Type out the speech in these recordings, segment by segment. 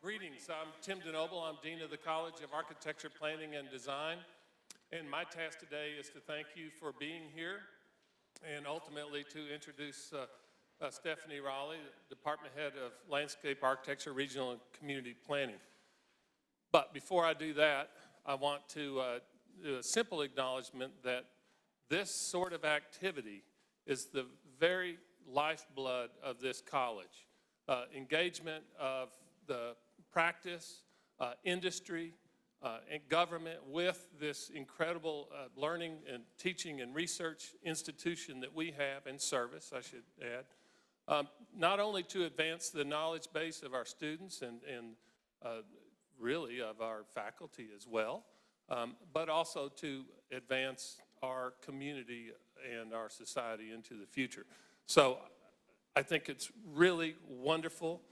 Greetings, I'm Tim DeNoble. I'm Dean of the College of Architecture, Planning, and Design. And my task today is to thank you for being here and ultimately to introduce Stephanie Raleigh, Department Head of Landscape Architecture, Regional and Community Planning. But before I do that, I want to do a simple acknowledgement that this sort of activity is the very lifeblood of this college. Engagement of the practice, industry, and government with this incredible learning and teaching and research institution that we have in service, I should add, not only to advance the knowledge base of our students and really of our faculty as well, but also to advance our community and our society into the future. So I think it's really wonderful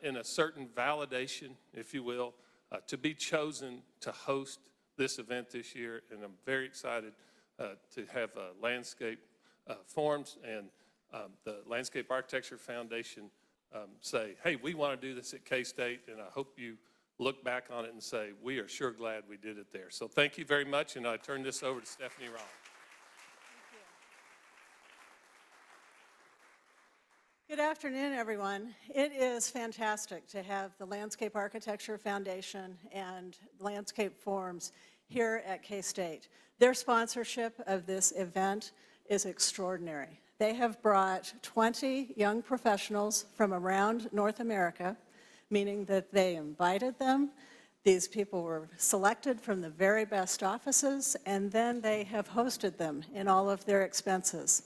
in a certain validation, if you will, to be chosen to host this event this year, and I'm very excited to have landscape forums and the Landscape Architecture Foundation say, hey, we want to do this at K-State, and I hope you look back on it and say, we are sure glad we did it there. So thank you very much, and I turn this over to Stephanie Raleigh. Good afternoon, everyone. It is fantastic to have the Landscape Architecture Foundation and Landscape Forums here at K-State. Their sponsorship of this event is extraordinary. They have brought 20 young professionals from around North America, meaning that they invited them. These people were selected from the very best offices, and then they have hosted them in all of their expenses,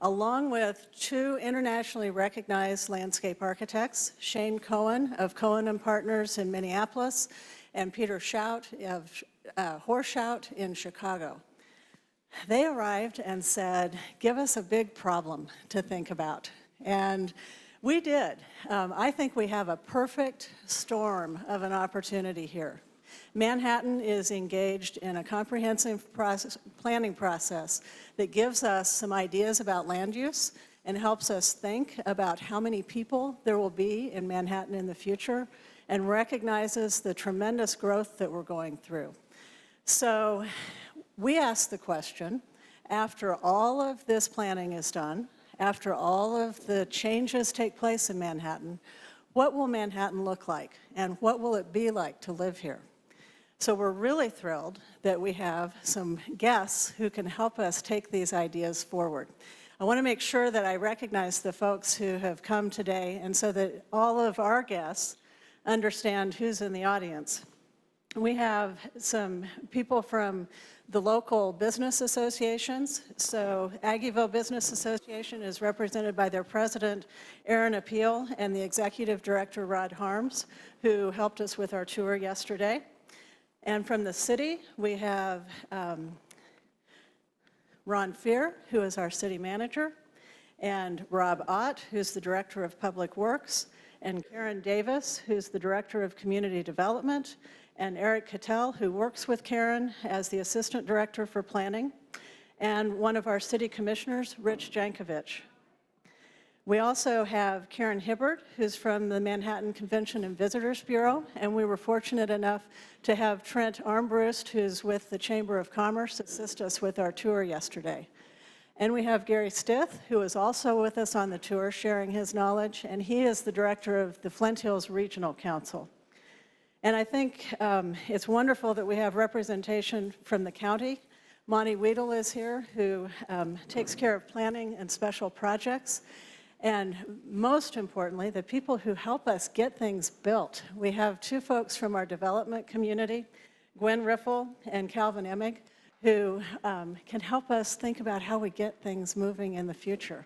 along with two internationally recognized landscape architects, Shane Cohen of Cohen & Partners in Minneapolis, and Peter Schout of Horschout in Chicago. They arrived and said, give us a big problem to think about. And we did. I think we have a perfect storm of an opportunity here. Manhattan is engaged in a comprehensive planning process that gives us some ideas about land use and helps us think about how many people there will be in Manhattan in the future and recognizes the tremendous growth that we're going through. So we ask the question, after all of this planning is done, after all of the changes take place in Manhattan, what will Manhattan look like and what will it be like to live here? So we're really thrilled that we have some guests who can help us take these ideas forward. I want to make sure that I recognize the folks who have come today, and so that all of our guests understand who's in the audience. We have some people from the local business associations. So Aggieville Business Association is represented by their president, Aaron Appeal, and the executive director, Rod Harms, who helped us with our tour yesterday. And from the city, we have Ron Fear, who is our city manager, and Rob Ott, who's the director of Public Works, and Karen Davis, who's the director of Community Development, and Eric Cattell, who works with Karen as the assistant director for planning, and one of our city commissioners, Rich Jankovich. We also have Karen Hibbert, who's from the Manhattan Convention and Visitors Bureau, and we were fortunate enough to have Trent Armbruster, who's with the Chamber of Commerce, assist us with our tour yesterday. And we have Gary Stith, who is also with us on the tour, sharing his knowledge, and he is the director of the Flint Hills Regional Council. And I think it's wonderful that we have representation from the county. Monty Weedle is here, who takes care of planning and special projects. And most importantly, the people who help us get things built. We have two folks from our development community, Gwen Riffle and Calvin Emig, who can help us think about how we get things moving in the future.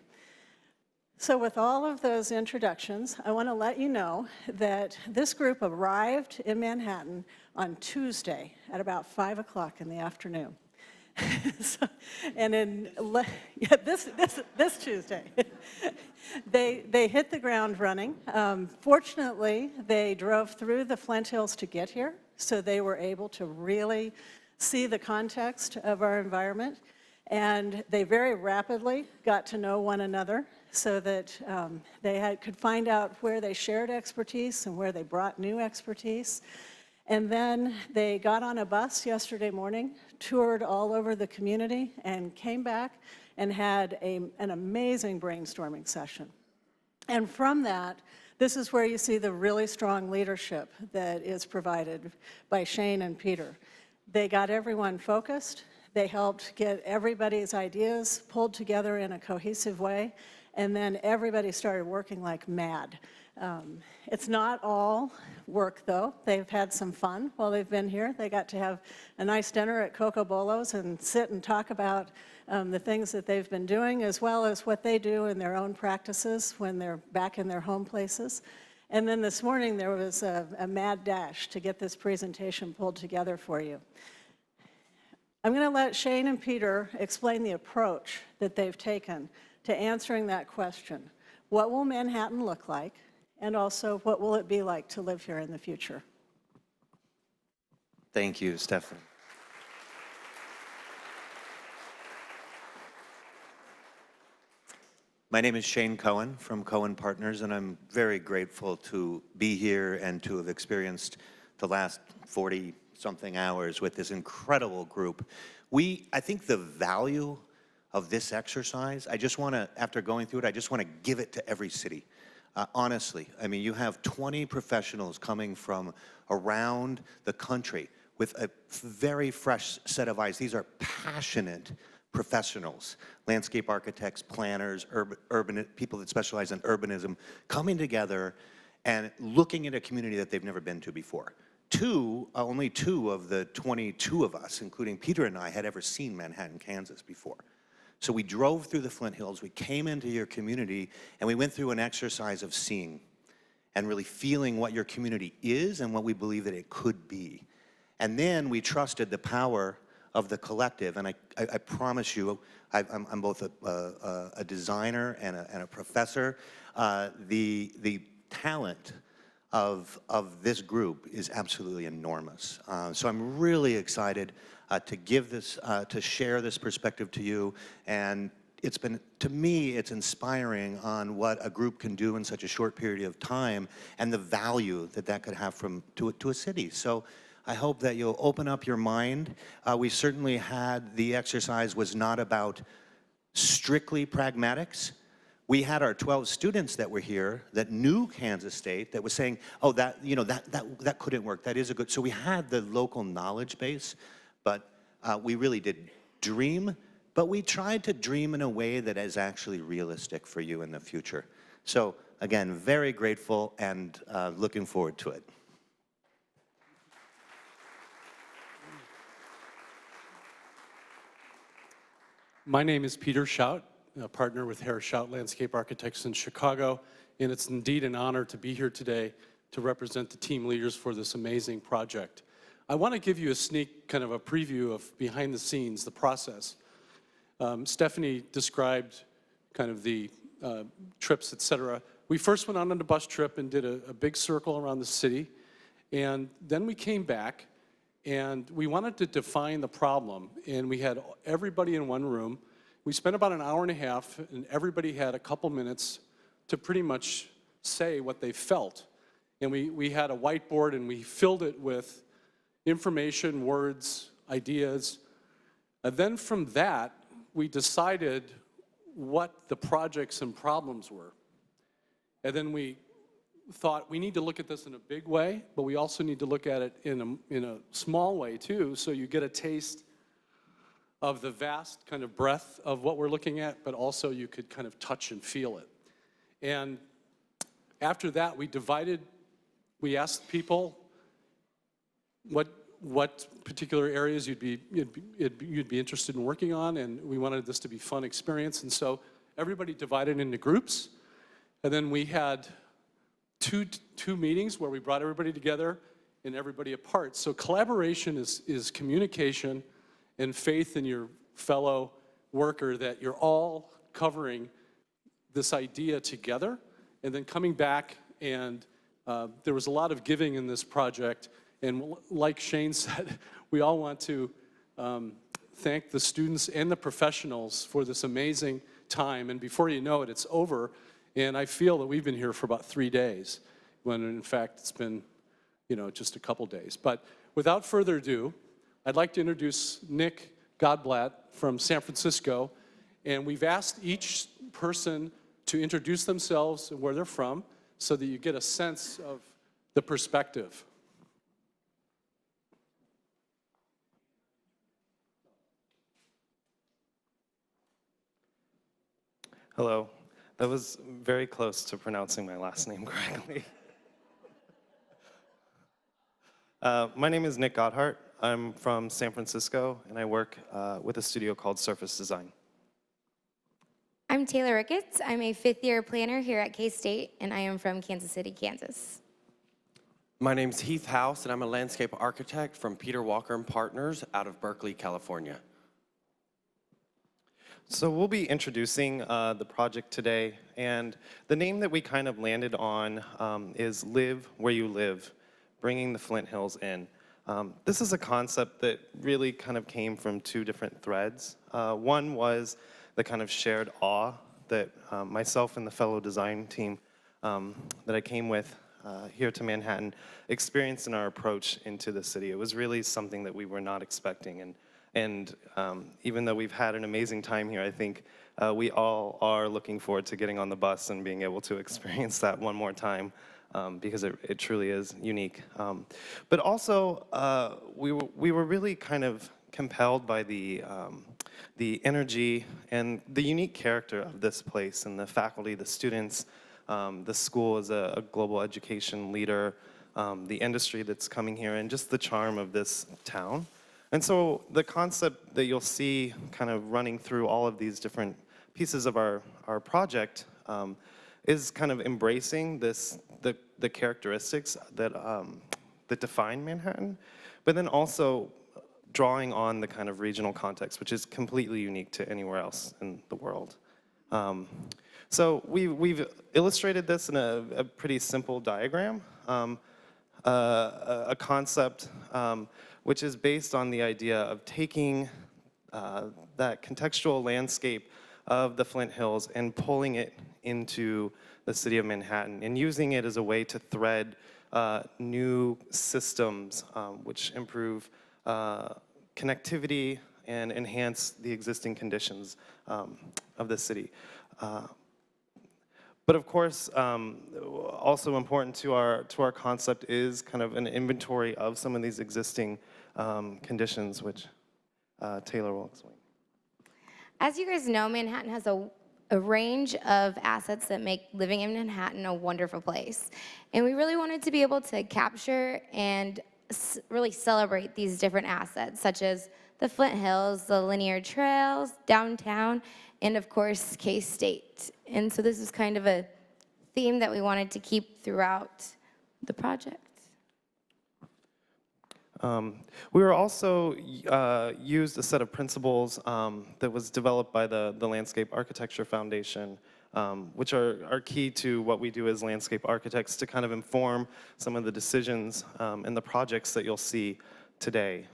So with all of those introductions, I want to let you know that this group arrived in Manhattan on Tuesday at about 5 o'clock in the afternoon. And this Tuesday, they hit the ground running. Fortunately, they drove through the Flint Hills to get here, so they were able to really see the context of our environment. And they very rapidly got to know one another. so that could find out where they shared expertise and where they brought new expertise. And then they got on a bus yesterday morning, toured all over the community, and came back and had an amazing brainstorming session. And from that, this is where you see the really strong leadership that is provided by Shane and Peter. They got everyone focused. They helped get everybody's ideas pulled together in a cohesive way, and then everybody started working like mad. It's not all work, though. They've had some fun while they've been here. They got to have a nice dinner at Coco Bolo's and sit and talk about the things that they've been doing, as well as what they do in their own practices when they're back in their home places. And then this morning, there was a mad dash to get this presentation pulled together for you. I'm going to let Shane and Peter explain the approach that they've taken to answering that question. What will Manhattan look like? And also, what will it be like to live here in the future? Thank you, Stephanie. My name is Shane Cohen from Cohen Partners, and I'm very grateful to be here and to have experienced the last 40-something hours with this incredible group. I think the value of this exercise, I just want to, after going through it, I just want to give it to every city. Honestly, I mean, you have 20 professionals coming from around the country with a very fresh set of eyes. These are passionate professionals, landscape architects, planners, urban people that specialize in urbanism, coming together and looking at a community that they've never been to before. Only two of the 22 of us, including Peter and I, had ever seen Manhattan, Kansas before. So we drove through the Flint Hills, we came into your community, and we went through an exercise of seeing and really feeling what your community is and what we believe that it could be. And then we trusted the power of the collective, and I promise you, I'm both a designer and a professor. The talent of this group is absolutely enormous. So I'm really excited to give this, to share this perspective to you. And it's been, to me, it's inspiring on what a group can do in such a short period of time and the value that that could have to a city. So I hope that you'll open up your mind. We certainly had, the exercise was not about strictly pragmatics. We had our 12 students that were here that knew Kansas State that was saying, oh, that, you know, that couldn't work, that is a good, so we had the local knowledge base, but we really did dream, but we tried to dream in a way that is actually realistic for you in the future. So again, very grateful and looking forward to it. My name is Peter Schout, a partner with Harris Schout Landscape Architects in Chicago, and it's indeed an honor to be here today to represent the team leaders for this amazing project. I want to give you a sneak, kind of a preview of behind the scenes, the process. Stephanie described kind of the trips, et cetera. We first went on a bus trip and did a big circle around the city, and then we came back and we wanted to define the problem, and we had everybody in one room. We spent about an hour and a half, and everybody had a couple minutes to pretty much say what they felt. And we had a whiteboard, and we filled it with information, words, ideas. And then from that, we decided what the projects and problems were. And then we thought we need to look at this in a big way, but we also need to look at it in a small way too, so you get a taste of the vast kind of breadth of what we're looking at, but also you could kind of touch and feel it. And after that, we asked people what particular areas you'd be interested in working on, and we wanted this to be a fun experience. And so everybody divided into groups, and then we had two meetings where we brought everybody together and everybody apart. So collaboration is communication and faith in your fellow worker that you're all covering this idea together, and then coming back, and there was a lot of giving in this project. And like Shane said, we all want to thank the students and the professionals for this amazing time, and before you know it, it's over, and I feel that we've been here for about 3 days, when in fact it's been, just a couple days. But without further ado, I'd like to introduce Nick Godblatt from San Francisco, and we've asked each person to introduce themselves and where they're from so that you get a sense of the perspective. Hello. That was very close to pronouncing my last name correctly. My name is Nick Godhart. I'm from San Francisco, and I work with a studio called Surface Design. I'm Taylor Ricketts. I'm a fifth-year planner here at K-State, and I am from Kansas City, Kansas. My name's Heath House, and I'm a landscape architect from Peter Walker & Partners out of Berkeley, California. So we'll be introducing the project today, and the name that we kind of landed on is Live Where You Live, bringing the Flint Hills in. This is a concept that really kind of came from two different threads. One was the kind of shared awe that myself and the fellow design team that I came with here to Manhattan experienced in our approach into the city. It was really something that we were not expecting, and even though we've had an amazing time here, I think we all are looking forward to getting on the bus and being able to experience that one more time because it truly is unique. But also, we were really kind of compelled by the energy and the unique character of this place and the faculty, the students, the school as a global education leader, the industry that's coming here, and just the charm of this town. And so the concept that you'll see kind of running through all of these different pieces of our project is kind of embracing the characteristics that define Manhattan, but then also drawing on the kind of regional context, which is completely unique to anywhere else in the world. So we've illustrated this in a pretty simple diagram, a concept which is based on the idea of taking that contextual landscape of the Flint Hills and pulling it into the city of Manhattan and using it as a way to thread new systems which improve connectivity and enhance the existing conditions of the city. But of course, also important to our concept is kind of an inventory of some of these existing conditions, which Taylor will explain. As you guys know, Manhattan has a range of assets that make living in Manhattan a wonderful place. And we really wanted to be able to capture and really celebrate these different assets, such as the Flint Hills, the linear trails, downtown, and of course, K-State. And so this is kind of a theme that we wanted to keep throughout the project. We were also used a set of principles that was developed by the Landscape Architecture Foundation, which are key to what we do as landscape architects to kind of inform some of the decisions and the projects that you'll see today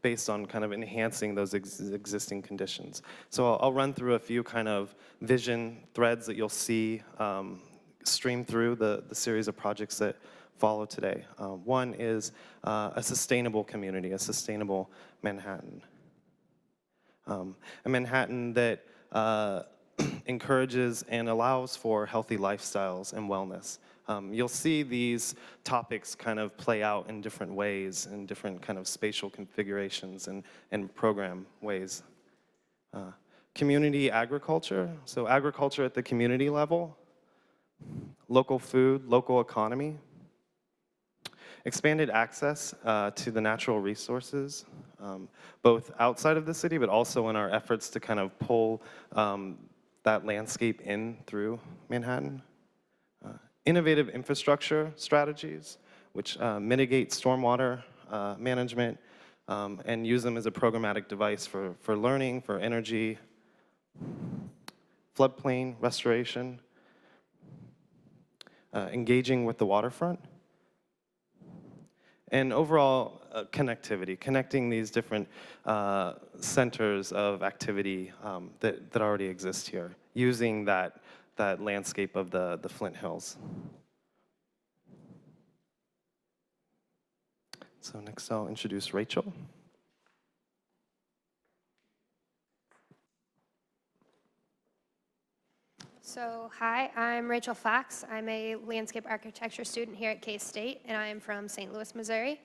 based on kind of enhancing those existing conditions. So I'll run through a few kind of vision threads that you'll see stream through the series of projects that follow today. One is a sustainable community, a sustainable Manhattan. A Manhattan that encourages and allows for healthy lifestyles and wellness. You'll see these topics kind of play out in different ways, in different kind of spatial configurations and program ways. Community agriculture, so agriculture at the community level, local food, local economy, expanded access to the natural resources, both outside of the city, but also in our efforts to kind of pull that landscape in through Manhattan. Innovative infrastructure strategies, which mitigate stormwater management and use them as a programmatic device for learning, for energy, floodplain restoration, engaging with the waterfront, and overall connectivity, connecting these different centers of activity that already exist here, using that landscape of the Flint Hills. So next I'll introduce Rachel. So, hi, I'm Rachel Fox. I'm a landscape architecture student here at K-State, and I am from St. Louis, Missouri.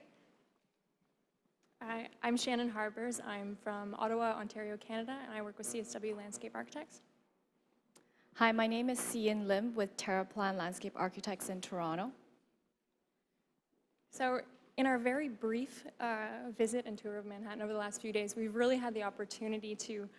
Hi, I'm Shannon Harbers. I'm from Ottawa, Ontario, Canada, and I work with CSW Landscape Architects. Hi, my name is Cian Lim with Terraplan Landscape Architects in Toronto. So in our very brief visit and tour of Manhattan over the last few days, we've really had the opportunity to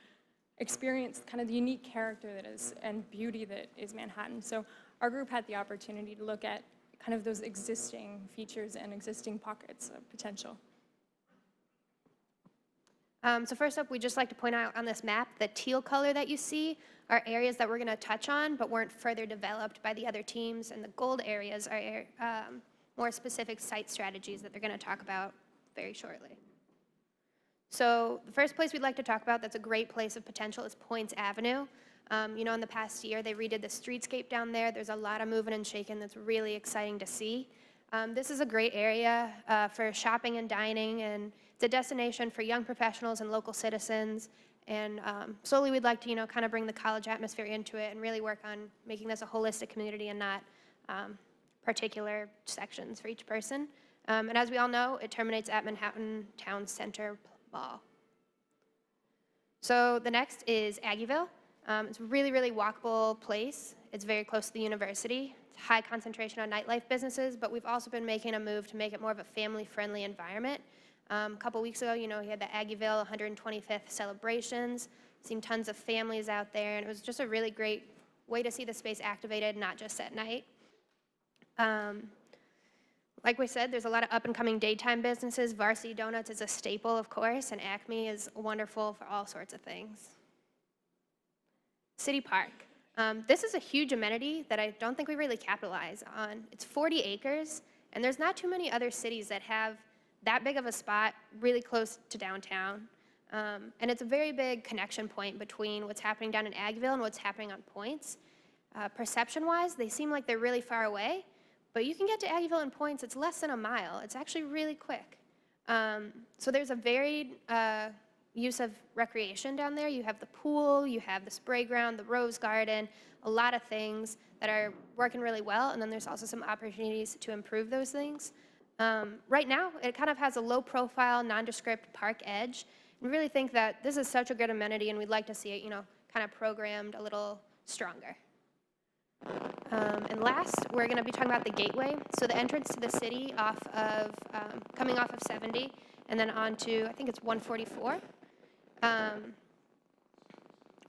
experience kind of the unique character that is and beauty that is Manhattan. So our group had the opportunity to look at kind of those existing features and existing pockets of potential. So first up, we'd just like to point out on this map, the teal color that you see are areas that we're going to touch on but weren't further developed by the other teams, and the gold areas are more specific site strategies that they're going to talk about very shortly. So the first place we'd like to talk about that's a great place of potential is Poyntz Avenue. You know, in the past year, they redid the streetscape down there. There's a lot of moving and shaking that's really exciting to see. This is a great area for shopping and dining, and it's a destination for young professionals and local citizens. And slowly we'd like to, you know, kind of bring the college atmosphere into it and really work on making this a holistic community and not particular sections for each person. And as we all know, it terminates at Manhattan Town Center Mall. So the next is Aggieville. It's a really, really walkable place. It's very close to the university. It's high concentration on nightlife businesses, but we've also been making a move to make it more of a family-friendly environment. A couple weeks ago, you know, we had the Aggieville 125th celebrations, seen tons of families out there, and it was just a really great way to see the space activated, not just at night. Like we said, there's a lot of up-and-coming daytime businesses. Varsity Donuts is a staple, of course, and Acme is wonderful for all sorts of things. City Park. This is a huge amenity that I don't think we really capitalize on. It's 40 acres, and there's not too many other cities that have that big of a spot really close to downtown. And it's a very big connection point between what's happening down in Aggieville and what's happening on Poyntz. Perception-wise, they seem like they're really far away, but you can get to Aggieville and Poyntz, it's less than a mile. It's actually really quick. So there's a varied use of recreation down there. You have the pool, you have the spray ground, the rose garden, a lot of things that are working really well, and then there's also some opportunities to improve those things. Right now, it kind of has a low-profile, nondescript park edge. We really think that this is such a good amenity, and we'd like to see it, you know, kind of programmed a little stronger. And last, we're going to be talking about the gateway. So the entrance to the city off of, coming off of 70, and then on to, I think it's 144,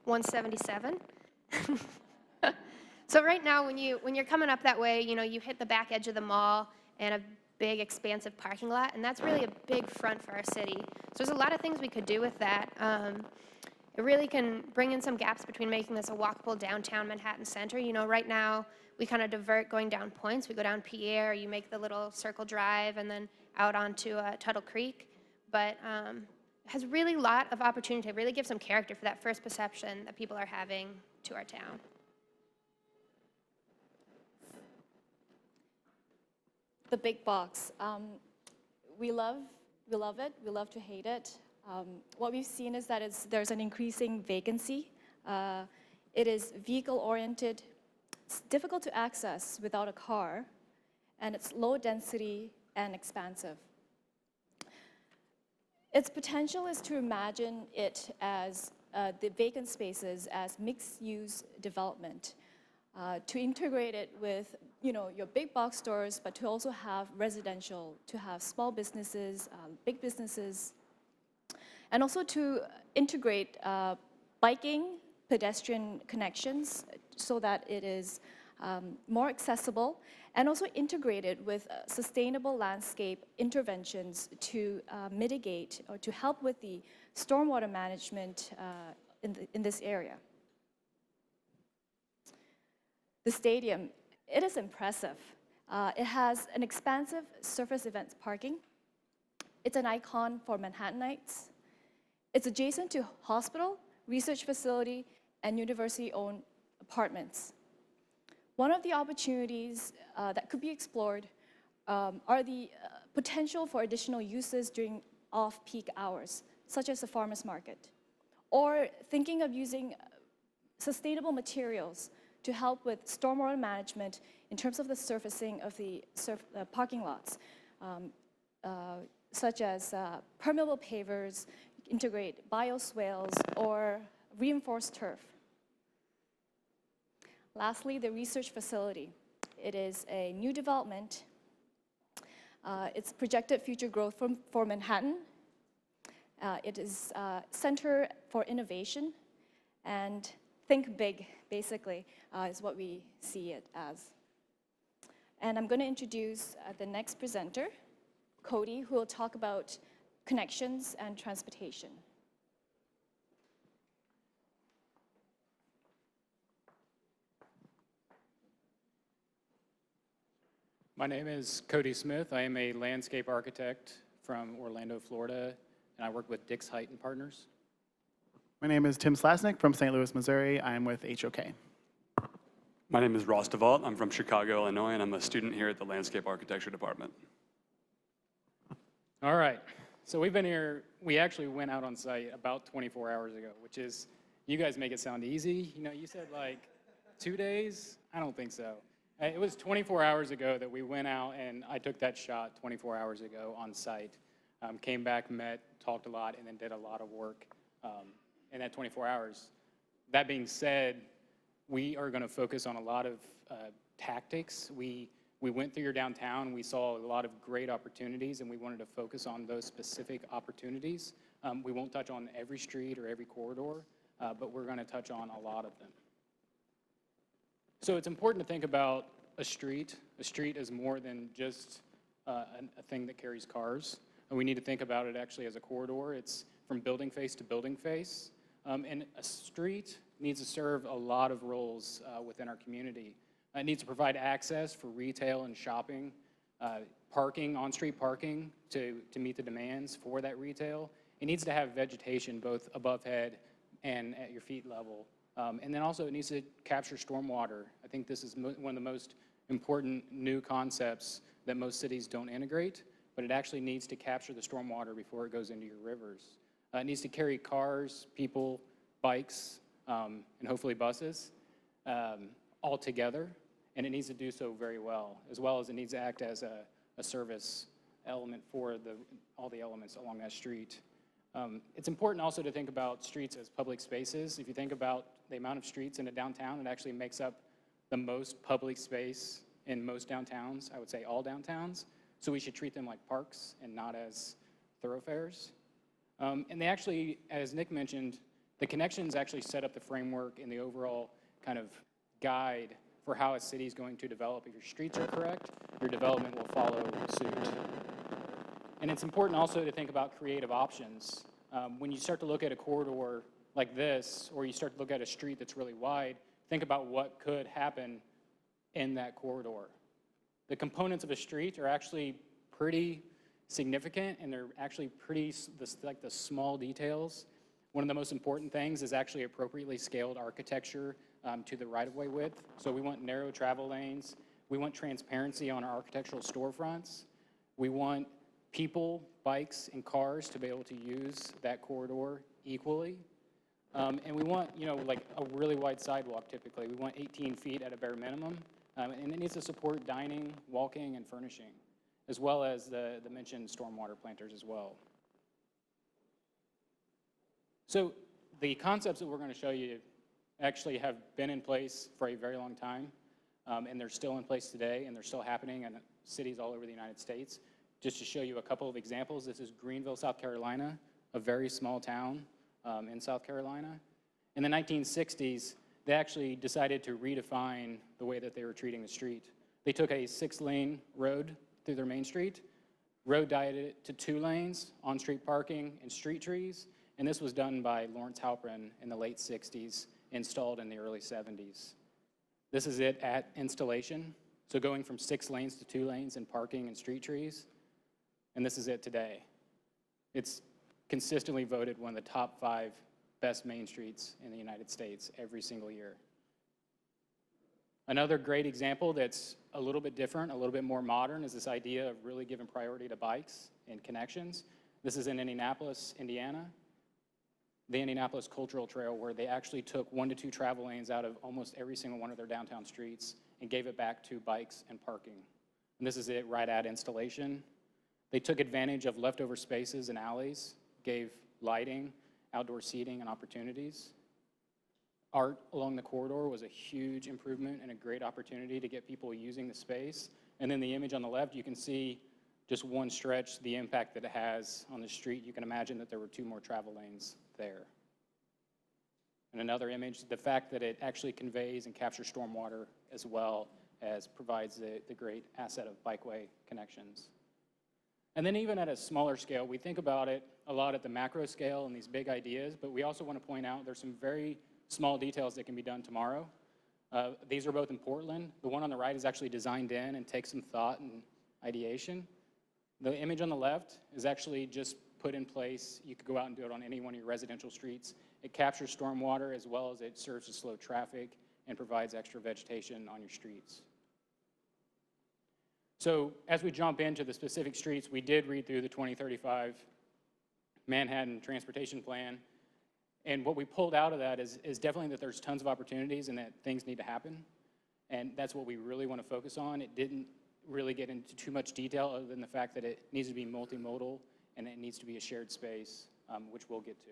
177. So right now, when you're coming up that way, you know, you hit the back edge of the mall and a big, expansive parking lot, and that's really a big front for our city. So there's a lot of things we could do with that. It really can bring in some gaps between making this a walkable downtown Manhattan center. You know, right now, we kind of divert going down Poyntz. We go down Pierre, you make the little circle drive, and then out onto Tuttle Creek. But it has really a lot of opportunity to really give some character for that first perception that people are having to our town. The big box. We love it. We love to hate it. What we've seen is that there's an increasing vacancy. It is vehicle-oriented. It's difficult to access without a car, and it's low density and expansive. Its potential is to imagine it as the vacant spaces as mixed-use development, to integrate it with, you know, your big box stores, but to also have residential, to have small businesses, big businesses, and also to integrate biking, pedestrian connections so that it is more accessible, and also integrated with sustainable landscape interventions to mitigate or to help with the stormwater management in this area. The stadium, it is impressive. It has an expansive surface events parking. It's an icon for Manhattanites. It's adjacent to hospital, research facility, and university-owned apartments. One of the opportunities that could be explored are the potential for additional uses during off-peak hours, such as the farmers market, or thinking of using sustainable materials to help with stormwater management in terms of the surfacing of the parking lots, such as permeable pavers, integrate bioswales, or reinforced turf. Lastly, the research facility. It is a new development. It's projected future growth for Manhattan. It is a center for innovation, and think big, basically, is what we see it as. And I'm going to introduce the next presenter, Cody, who will talk about connections and transportation. My name is Cody Smith. I am a landscape architect from Orlando, Florida, and I work with Dix Height and Partners. My name is Tim Slasnick from St. Louis, Missouri. I'm with HOK. My name is Ross DeVault. I'm from Chicago, Illinois, and I'm a student here at the Landscape Architecture Department. All right, so we've been here, we actually went out on site about 24 hours ago, which is, you guys make it sound easy. You know, you said like 2 days? I don't think so. It was 24 hours ago that we went out and I took that shot 24 hours ago on site. Came back, met, talked a lot, and then did a lot of work in that 24 hours. That being said, we are going to focus on a lot of tactics. We went through your downtown. We saw a lot of great opportunities, and we wanted to focus on those specific opportunities. We won't touch on every street or every corridor, but we're going to touch on a lot of them. So it's important to think about a street. A street is more than just a thing that carries cars. And we need to think about it actually as a corridor. It's from building face to building face. And a street needs to serve a lot of roles within our community. It needs to provide access for retail and shopping, parking, on-street parking to meet the demands for that retail. It needs to have vegetation both above head and at your feet level. And then also it needs to capture stormwater. I think this is one of the most important new concepts that most cities don't integrate, but it actually needs to capture the stormwater before it goes into your rivers. It needs to carry cars, people, bikes, and hopefully buses all together, and it needs to do so very well as it needs to act as a service element for all the elements along that street. It's important also to think about streets as public spaces. If you think about the amount of streets in a downtown, it actually makes up the most public space in most downtowns, I would say all downtowns. So we should treat them like parks and not as thoroughfares. And they actually, as Nick mentioned, the connections actually set up the framework and the overall kind of guide for how a city is going to develop. If your streets are correct, your development will follow suit. And it's important also to think about creative options. When you start to look at a corridor like this, or you start to look at a street that's really wide, think about what could happen in that corridor. The components of a street are actually pretty significant, and they're actually pretty, like the small details. One of the most important things is actually appropriately scaled architecture to the right-of-way width. So we want narrow travel lanes. We want transparency on our architectural storefronts. We want people, bikes, and cars to be able to use that corridor equally. And we want, like a really wide sidewalk typically. We want 18 feet at a bare minimum. And it needs to support dining, walking, and furnishing, as well as the mentioned stormwater planters as well. So the concepts that we're going to show you actually have been in place for a very long time, and they're still in place today, and they're still happening in cities all over the United States. Just to show you a couple of examples, this is Greenville, South Carolina, a very small town in South Carolina. In the 1960s, they actually decided to redefine the way that they were treating the street. They took a 6-lane road through their main street, road dieted it to 2 lanes, on-street parking, and street trees, and this was done by Lawrence Halprin in the late 60s, installed in the early 70s. This is it at installation. So going from 6 lanes to 2 lanes and parking and street trees, and this is it today. It's consistently voted one of the top 5 best main streets in the United States every single year. Another great example that's a little bit different, a little bit more modern, is this idea of really giving priority to bikes and connections. This is in Indianapolis, Indiana, the Indianapolis Cultural Trail, where they actually took 1 to 2 travel lanes out of almost every single one of their downtown streets and gave it back to bikes and parking. And this is it right at installation. They took advantage of leftover spaces and alleys, gave lighting, outdoor seating, and opportunities. Art along the corridor was a huge improvement and a great opportunity to get people using the space. And then the image on the left, you can see just one stretch, the impact that it has on the street. You can imagine that there were 2 more travel lanes there. And another image, the fact that it actually conveys and captures stormwater as well as provides the great asset of bikeway connections. And then even at a smaller scale, we think about it a lot at the macro scale and these big ideas, but we also want to point out there's some very small details that can be done tomorrow. These are both in Portland. The one on the right is actually designed in and takes some thought and ideation. The image on the left is actually just put in place. You could go out and do it on any one of your residential streets. It captures stormwater as well as it serves to slow traffic and provides extra vegetation on your streets. So as we jump into the specific streets, we did read through the 2035 Manhattan Transportation Plan. And what we pulled out of that is definitely that there's tons of opportunities and that things need to happen. And that's what we really want to focus on. It didn't really get into too much detail other than the fact that it needs to be multimodal and it needs to be a shared space, which we'll get to.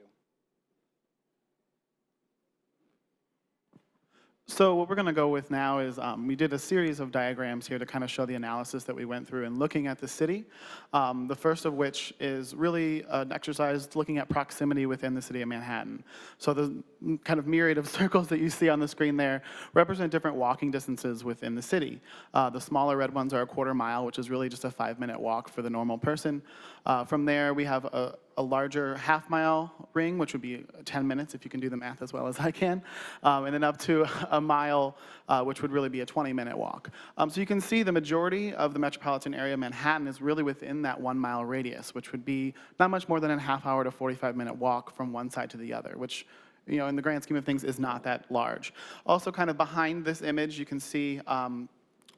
So what we're going to go with now is we did a series of diagrams here to kind of show the analysis that we went through in looking at the city. The first of which is really an exercise looking at proximity within the city of Manhattan. So the kind of myriad of circles that you see on the screen there represent different walking distances within the city. The smaller red ones are a quarter mile, which is really just a 5-minute walk for the normal person. From there, we have a larger half-mile ring, which would be 10 minutes if you can do the math as well as I can, and then up to a mile, which would really be a 20-minute walk. So you can see the majority of the metropolitan area of Manhattan is really within that 1-mile radius, which would be not much more than a half-hour to 45-minute walk from one side to the other, which, you know, in the grand scheme of things is not that large. Also, kind of behind this image, you can see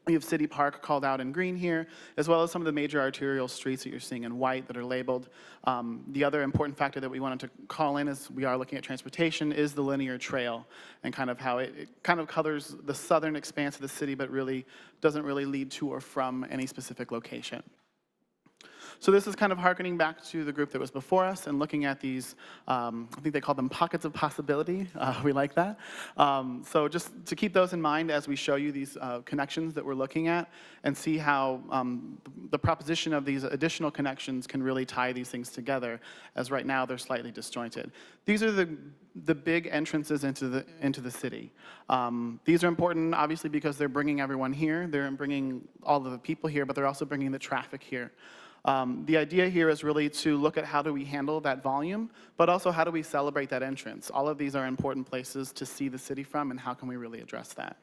we have City Park called out in green here, as well as some of the major arterial streets that you're seeing in white that are labeled. The other important factor that we wanted to call in as we are looking at transportation is the linear trail and kind of how it kind of covers the southern expanse of the city, but really doesn't really lead to or from any specific location. So this is kind of hearkening back to the group that was before us and looking at these, I think they call them pockets of possibility. We like that. So just to keep those in mind as we show you these connections that we're looking at and see how the proposition of these additional connections can really tie these things together, as right now they're slightly disjointed. These are the big entrances into the city. These are important, obviously, because they're bringing everyone here. They're bringing all of the people here, but they're also bringing the traffic here. The idea here is really to look at how do we handle that volume, but also how do we celebrate that entrance. All of these are important places to see the city from, and how can we really address that.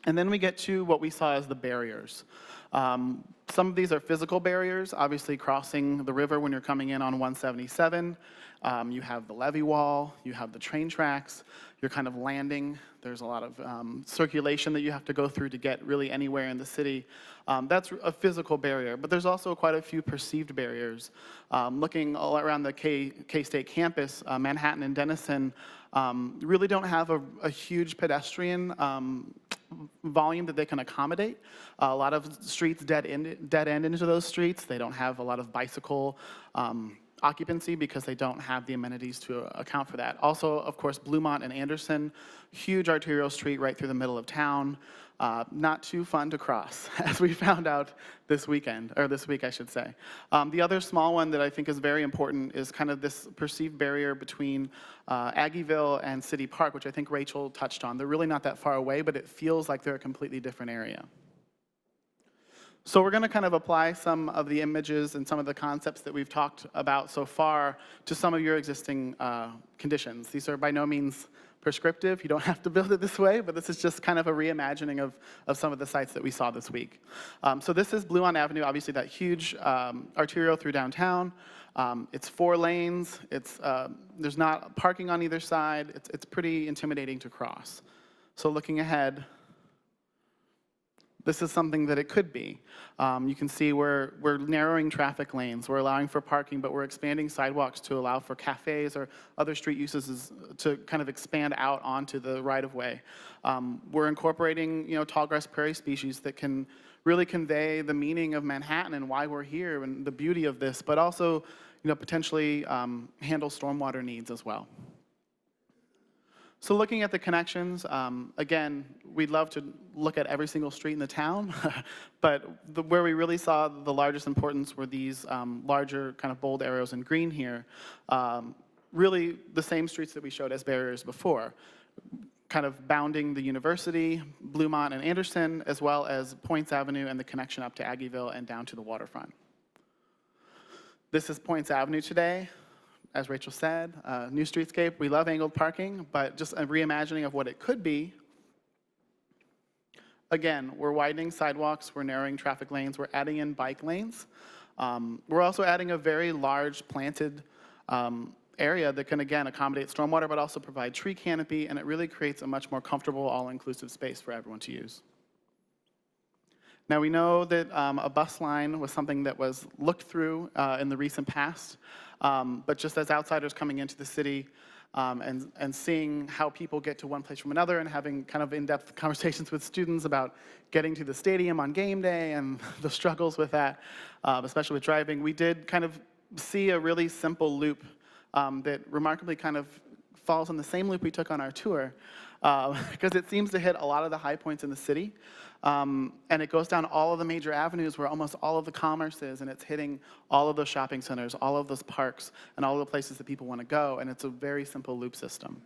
And then we get to what we saw as the barriers. Some of these are physical barriers, obviously crossing the river when you're coming in on 177. You have the levee wall, you have the train tracks, you're kind of landing. There's a lot of circulation that you have to go through to get really anywhere in the city. That's a physical barrier, but there's also quite a few perceived barriers. Looking all around the K-State campus, Manhattan and Denison really don't have a huge pedestrian volume that they can accommodate. A lot of streets dead end into those streets. They don't have a lot of bicycle occupancy because they don't have the amenities to account for that. Also, of course, Bluemont and Anderson, huge arterial street right through the middle of town. Not too fun to cross, as we found out this weekend, or this week, I should say. The other small one that I think is very important is kind of this perceived barrier between Aggieville and City Park, which I think Rachel touched on. They're really not that far away, but it feels like they're a completely different area. So we're going to kind of apply some of the images and some of the concepts that we've talked about so far to some of your existing conditions. These are by no means prescriptive. You don't have to build it this way, but this is just kind of a reimagining of some of the sites that we saw this week. So this is Blue on Avenue, obviously that huge arterial through downtown. It's 4 lanes. There's not parking on either side. It's pretty intimidating to cross. So looking ahead, this is something that it could be. You can see we're narrowing traffic lanes. We're allowing for parking, but we're expanding sidewalks to allow for cafes or other street uses to kind of expand out onto the right-of-way. We're incorporating, tallgrass prairie species that can really convey the meaning of Manhattan and why we're here and the beauty of this, but also, potentially handle stormwater needs as well. So looking at the connections, again, we'd love to look at every single street in the town, but where we really saw the largest importance were these larger kind of bold arrows in green here. Really the same streets that we showed as barriers before, kind of bounding the University, Bluemont and Anderson, as well as Points Avenue and the connection up to Aggieville and down to the waterfront. This is Points Avenue today. As Rachel said, new streetscape. We love angled parking, but just a reimagining of what it could be. Again, we're widening sidewalks, we're narrowing traffic lanes, we're adding in bike lanes. We're also adding a very large planted area that can, again, accommodate stormwater, but also provide tree canopy, and it really creates a much more comfortable, all-inclusive space for everyone to use. Now, we know that a bus line was something that was looked through in the recent past, but just as outsiders coming into the city and seeing how people get to one place from another and having kind of in-depth conversations with students about getting to the stadium on game day and the struggles with that, especially with driving, we did kind of see a really simple loop that remarkably kind of falls on the same loop we took on our tour, because it seems to hit a lot of the high points in the city. And it goes down all of the major avenues where almost all of the commerce is, and it's hitting all of those shopping centers, all of those parks, and all of the places that people want to go, and it's a very simple loop system.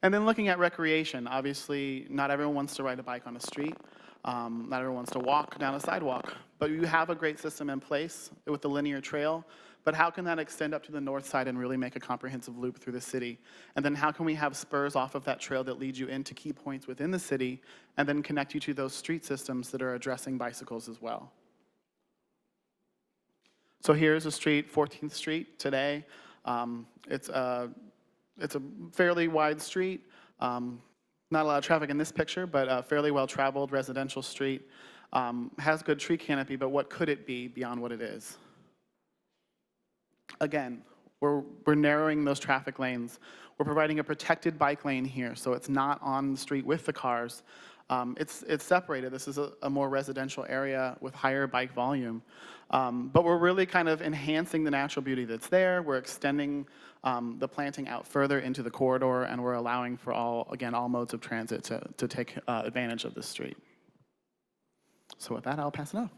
And then looking at recreation, obviously not everyone wants to ride a bike on a street, not everyone wants to walk down a sidewalk, but you have a great system in place with the linear trail. But how can that extend up to the north side and really make a comprehensive loop through the city? And then how can we have spurs off of that trail that lead you into key points within the city and then connect you to those street systems that are addressing bicycles as well? So here's a street, 14th Street today. It's a fairly wide street. Not a lot of traffic in this picture, but a fairly well-traveled residential street. Has good tree canopy, but what could it be beyond what it is? Again, we're narrowing those traffic lanes. We're providing a protected bike lane here, so it's not on the street with the cars. It's separated. This is a more residential area with higher bike volume. But we're really kind of enhancing the natural beauty that's there. We're extending the planting out further into the corridor, and we're allowing for all modes of transit to take advantage of this street. So with that, I'll pass it on.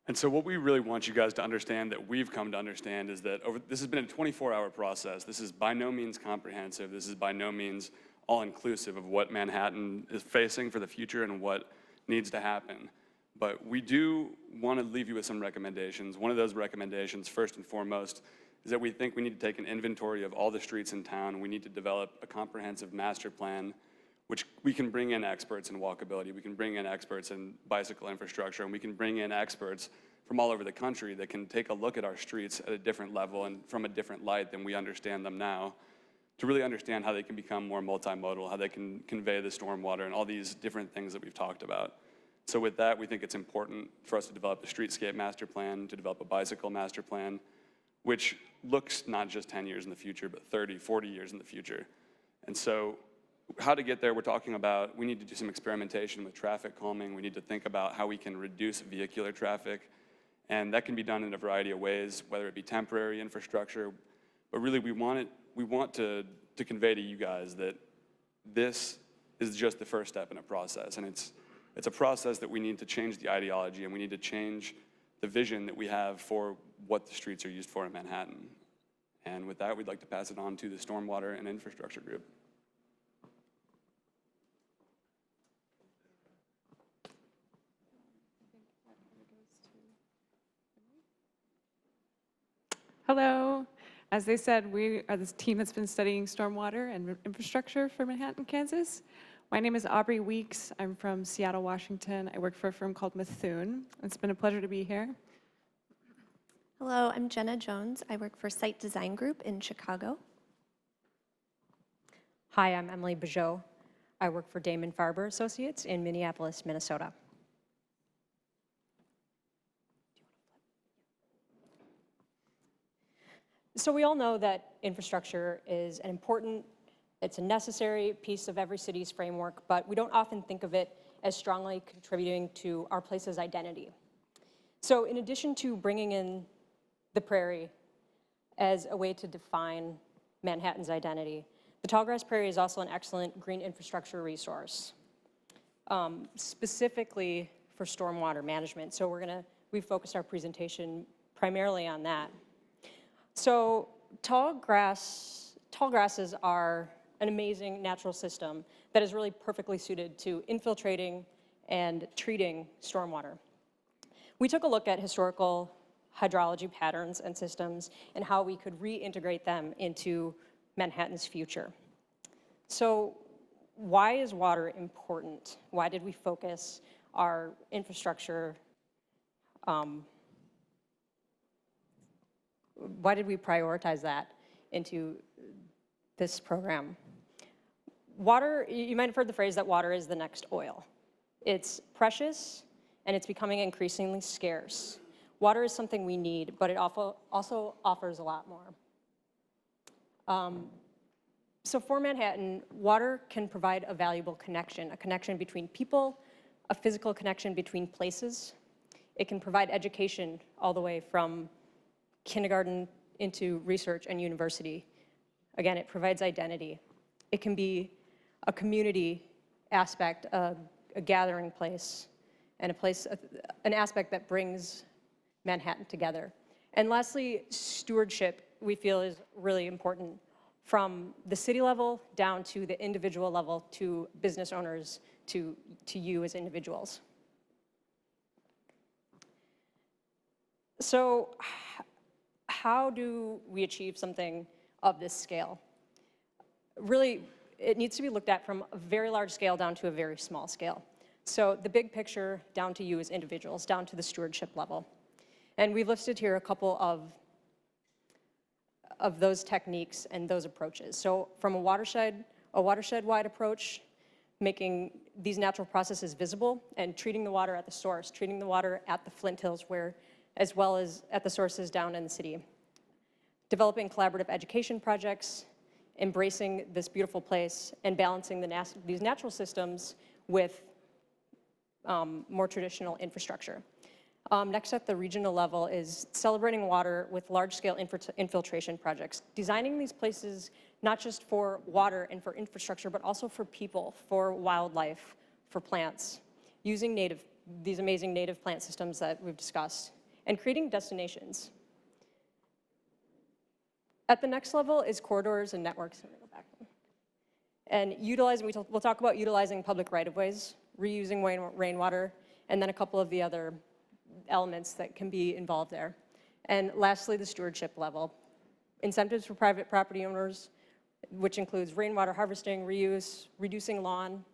And so what we really want you guys to understand, that we've come to understand, is that this has been a 24-hour process. This is by no means comprehensive. This is by no means all-inclusive of what Manhattan is facing for the future and what needs to happen. But we do want to leave you with some recommendations. One of those recommendations, first and foremost, is that we think we need to take an inventory of all the streets in town. We need to develop a comprehensive master plan, which we can bring in experts in walkability, we can bring in experts in bicycle infrastructure, and we can bring in experts from all over the country that can take a look at our streets at a different level and from a different light than we understand them now, to really understand how they can become more multimodal, how they can convey the stormwater and all these different things that we've talked about. So with that, we think it's important for us to develop a streetscape master plan, to develop a bicycle master plan, which looks not just 10 years in the future, but 30, 40 years in the future. And so how to get there, we're talking about, we need to do some experimentation with traffic calming. We need to think about how we can reduce vehicular traffic. And that can be done in a variety of ways, whether it be temporary infrastructure. But really, we want to convey to you guys that this is just the first step in a process. And it's a process that we need to change the ideology, and we need to change the vision that we have for what the streets are used for in Manhattan. And with that, we'd like to pass it on to the Stormwater and Infrastructure Group. Hello. As they said, we are this team that's been studying stormwater and infrastructure for Manhattan, Kansas. My name is Aubrey Weeks. I'm from Seattle, Washington. I work for a firm called Methune. It's been a pleasure to be here. Hello, I'm Jenna Jones. I work for Site Design Group in Chicago. Hi, I'm Emily Bijot. I work for Damon Farber Associates in Minneapolis, Minnesota. So we all know that infrastructure is an important, it's a necessary piece of every city's framework, but we don't often think of it as strongly contributing to our place's identity. So in addition to bringing in the prairie as a way to define Manhattan's identity, the Tallgrass Prairie is also an excellent green infrastructure resource, specifically for stormwater management. So we focused our presentation primarily on that. So tall grasses are an amazing natural system that is really perfectly suited to infiltrating and treating stormwater. We took a look at historical hydrology patterns and systems and how we could reintegrate them into Manhattan's future. So why is water important? Why did we focus our infrastructure? Why did we prioritize that into this program? Water, you might have heard the phrase that water is the next oil. It's precious and it's becoming increasingly scarce. Water is something we need, but it also offers a lot more. So for Manhattan, water can provide a valuable connection, a connection between people, a physical connection between places. It can provide education all the way from kindergarten into research and university. Again, it provides identity. It can be a community aspect, a gathering place, and an aspect that brings Manhattan together. And lastly, stewardship, we feel, is really important, from the city level down to the individual level, to business owners, to you as individuals. So how do we achieve something of this scale? Really, it needs to be looked at from a very large scale down to a very small scale. So the big picture down to you as individuals, down to the stewardship level. And we've listed here a couple of those techniques and those approaches. So from a watershed-wide approach, making these natural processes visible and treating the water at the source, treating the water at the Flint Hills, as well as at the sources down in the city. Developing collaborative education projects, embracing this beautiful place, and balancing these natural systems with more traditional infrastructure. Next at the regional level is celebrating water with large-scale infiltration projects, designing these places not just for water and for infrastructure, but also for people, for wildlife, for plants, using these amazing native plant systems that we've discussed, and creating destinations. At the next level is corridors and networks. I'm gonna go back. And we'll talk about utilizing public right-of-ways, reusing rainwater, and then a couple of the other elements that can be involved there. And lastly, the stewardship level. Incentives for private property owners, which includes rainwater harvesting, reuse, reducing lawn,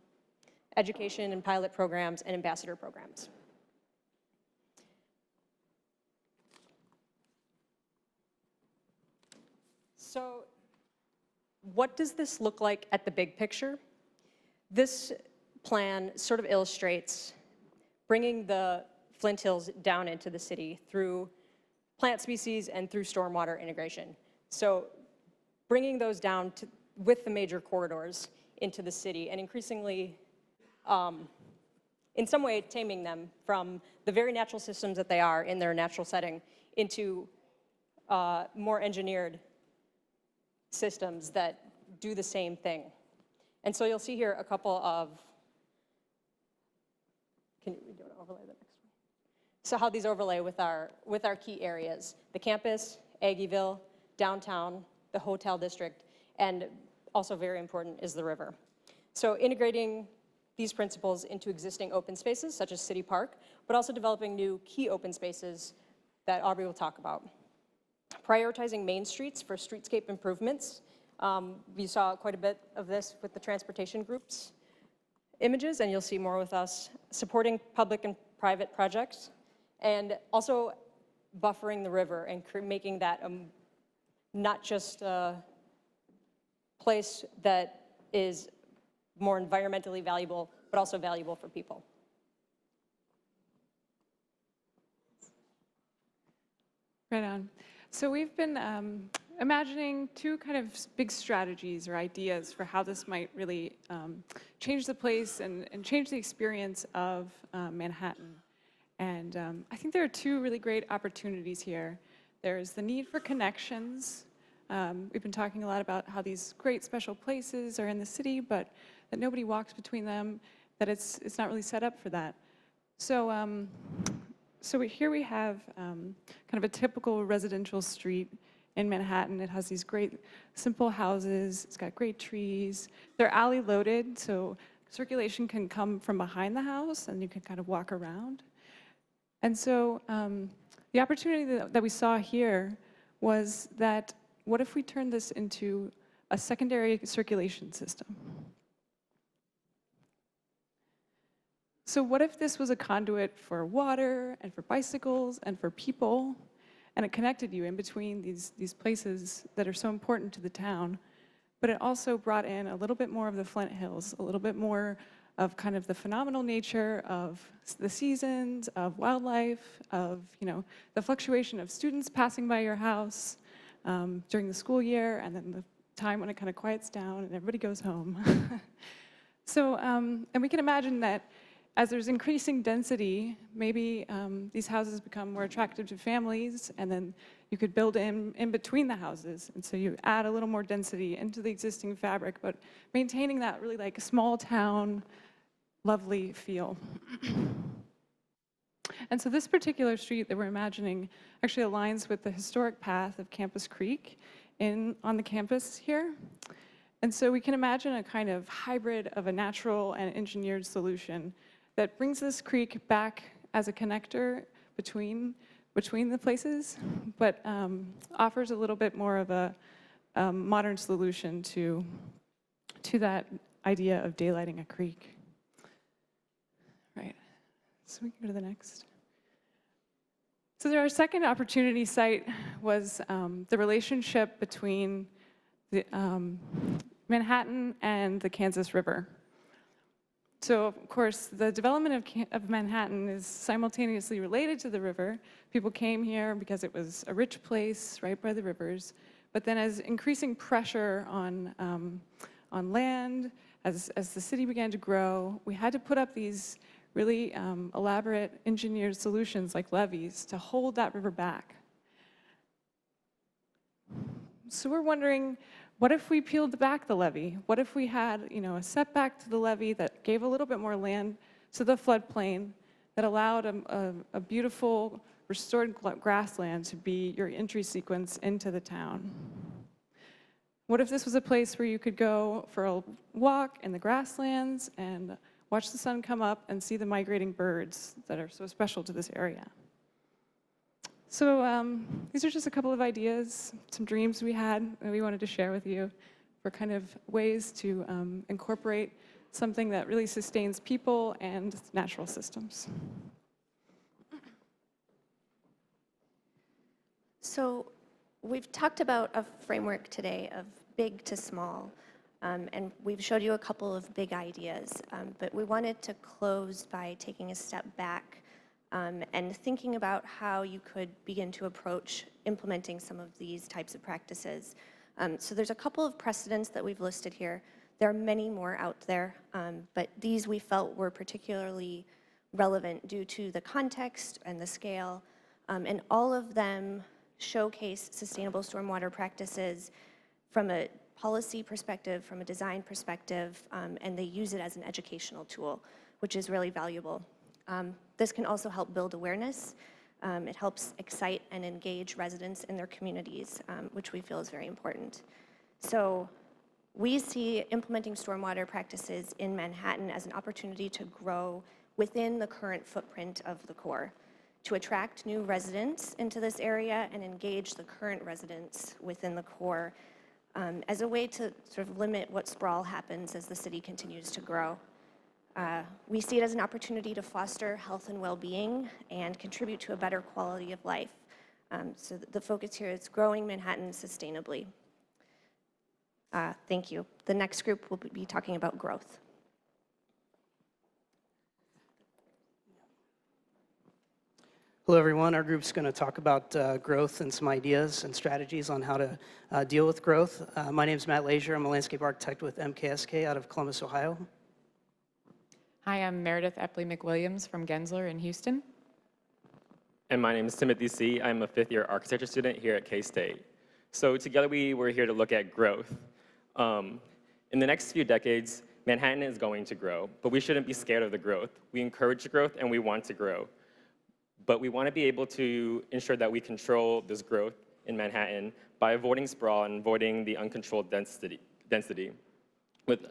education and pilot programs, and ambassador programs. So what does this look like at the big picture? This plan sort of illustrates bringing the Flint Hills down into the city through plant species and through stormwater integration. So bringing those down with the major corridors into the city and increasingly, in some way, taming them from the very natural systems that they are in their natural setting into more engineered systems that do the same thing. And so you'll see here a couple of, can you do an overlay the next one? So how these overlay with our key areas: the campus, Aggieville, downtown, the hotel district, and also very important is the river. So integrating these principles into existing open spaces such as City Park, but also developing new key open spaces that Aubrey will talk about. prioritizing main streets for streetscape improvements. We saw quite a bit of this with the transportation groups images, and you'll see more with us, supporting public and private projects, and also buffering the river and making that not just a place that is more environmentally valuable, but also valuable for people. Right on. So we've been imagining two kind of big strategies or ideas for how this might really change the place and change the experience of Manhattan. And I think there are two really great opportunities here. There's the need for connections. We've been talking a lot about how these great special places are in the city, but that nobody walks between them, that it's not really set up for that. So, here we have kind of a typical residential street in Manhattan. It has these great, simple houses. It's got great trees. They're alley loaded, so circulation can come from behind the house, and you can kind of walk around. And so the opportunity that we saw here was that what if we turned this into a secondary circulation system? So what if this was a conduit for water and for bicycles and for people, and it connected you in between these places that are so important to the town, but it also brought in a little bit more of the Flint Hills, a little bit more of kind of the phenomenal nature of the seasons, of wildlife, of the fluctuation of students passing by your house during the school year, and then the time when it kind of quiets down and everybody goes home. So, and we can imagine that as there's increasing density, maybe these houses become more attractive to families, and then you could build in between the houses. And so you add a little more density into the existing fabric, but maintaining that really like small town, lovely feel. And so this particular street that we're imagining actually aligns with the historic path of Campus Creek on the campus here. And so we can imagine a kind of hybrid of a natural and engineered solution that brings this creek back as a connector between the places, but offers a little bit more of a modern solution to that idea of daylighting a creek. Right, so we can go to the next. So our second opportunity site was the relationship between the, Manhattan and the Kansas River. So, of course, the development of Manhattan is simultaneously related to the river. People came here because it was a rich place right by the rivers. But then as increasing pressure on land, as the city began to grow, we had to put up these really elaborate engineered solutions like levees to hold that river back. So we're wondering, what if we peeled back the levee? What if we had, a setback to the levee that gave a little bit more land to the floodplain, that allowed a beautiful restored grassland to be your entry sequence into the town? What if this was a place where you could go for a walk in the grasslands and watch the sun come up and see the migrating birds that are so special to this area? So these are just a couple of ideas, some dreams we had that we wanted to share with you for kind of ways to incorporate something that really sustains people and natural systems. So we've talked about a framework today of big to small, and we've showed you a couple of big ideas, but we wanted to close by taking a step back and thinking about how you could begin to approach implementing some of these types of practices. So there's a couple of precedents that we've listed here. There are many more out there, but these we felt were particularly relevant due to the context and the scale, and all of them showcase sustainable stormwater practices from a policy perspective, from a design perspective, and they use it as an educational tool, which is really valuable. This can also help build awareness. It helps excite and engage residents in their communities, which we feel is very important. So we see implementing stormwater practices in Manhattan as an opportunity to grow within the current footprint of the core. to attract new residents into this area and engage the current residents within the core as a way to sort of limit what sprawl happens as the city continues to grow. We see it as an opportunity to foster health and well-being and contribute to a better quality of life. So the focus here is growing Manhattan sustainably. Thank you. The next group will be talking about growth. Hello, everyone. Our group's going to talk about growth and some ideas and strategies on how to deal with growth. My name is Matt Lazier. I'm a landscape architect with MKSK out of Columbus, Ohio. Hi, I'm Meredith Epley McWilliams from Gensler in Houston. And my name is Timothy C. I'm a fifth-year architecture student here at K-State. So together we were here to look at growth. In the next few decades, Manhattan is going to grow, but we shouldn't be scared of the growth. We encourage growth and we want to grow. But we want to be able to ensure that we control this growth in Manhattan by avoiding sprawl and avoiding the uncontrolled density. Can you go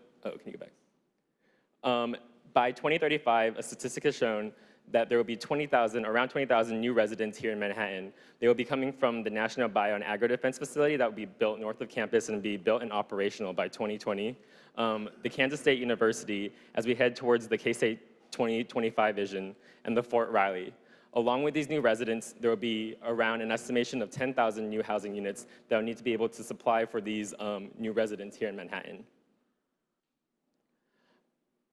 back? By 2035, a statistic has shown that there will be around 20,000 new residents here in Manhattan. They will be coming from the National Bio and Agro Defense Facility that will be built north of campus and be built and operational by 2020. The Kansas State University, as we head towards the K-State 2025 vision, and the Fort Riley. Along with these new residents, there will be around an estimation of 10,000 new housing units that will need to be able to supply for these new residents here in Manhattan.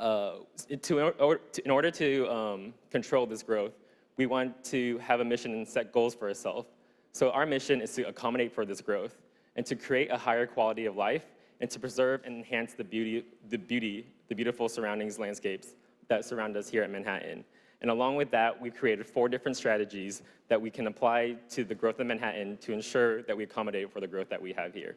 In order to control this growth, we want to have a mission and set goals for ourselves. So our mission is to accommodate for this growth and to create a higher quality of life and to preserve and enhance the beautiful surroundings landscapes that surround us here at Manhattan. And along with that, we've created 4 different strategies that we can apply to the growth of Manhattan to ensure that we accommodate for the growth that we have here.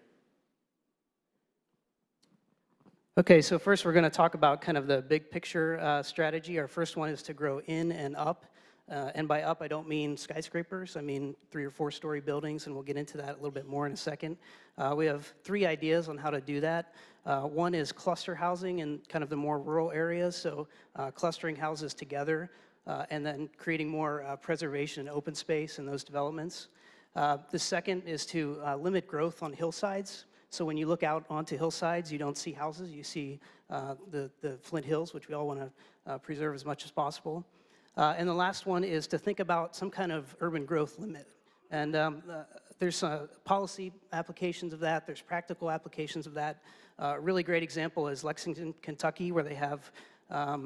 Okay, so first we're going to talk about kind of the big picture strategy. Our first one is to grow in and up. And by up, I don't mean skyscrapers. I mean 3- or 4-story buildings, and we'll get into that a little bit more in a second. We have 3 ideas on how to do that. One is cluster housing in kind of the more rural areas, so clustering houses together and then creating more preservation and open space in those developments. The second is to limit growth on hillsides. So when you look out onto hillsides, you don't see houses, you see the Flint Hills, which we all want to preserve as much as possible. And the last one is to think about some kind of urban growth limit. And there's policy applications of that, there's practical applications of that. A really great example is Lexington, Kentucky, where they have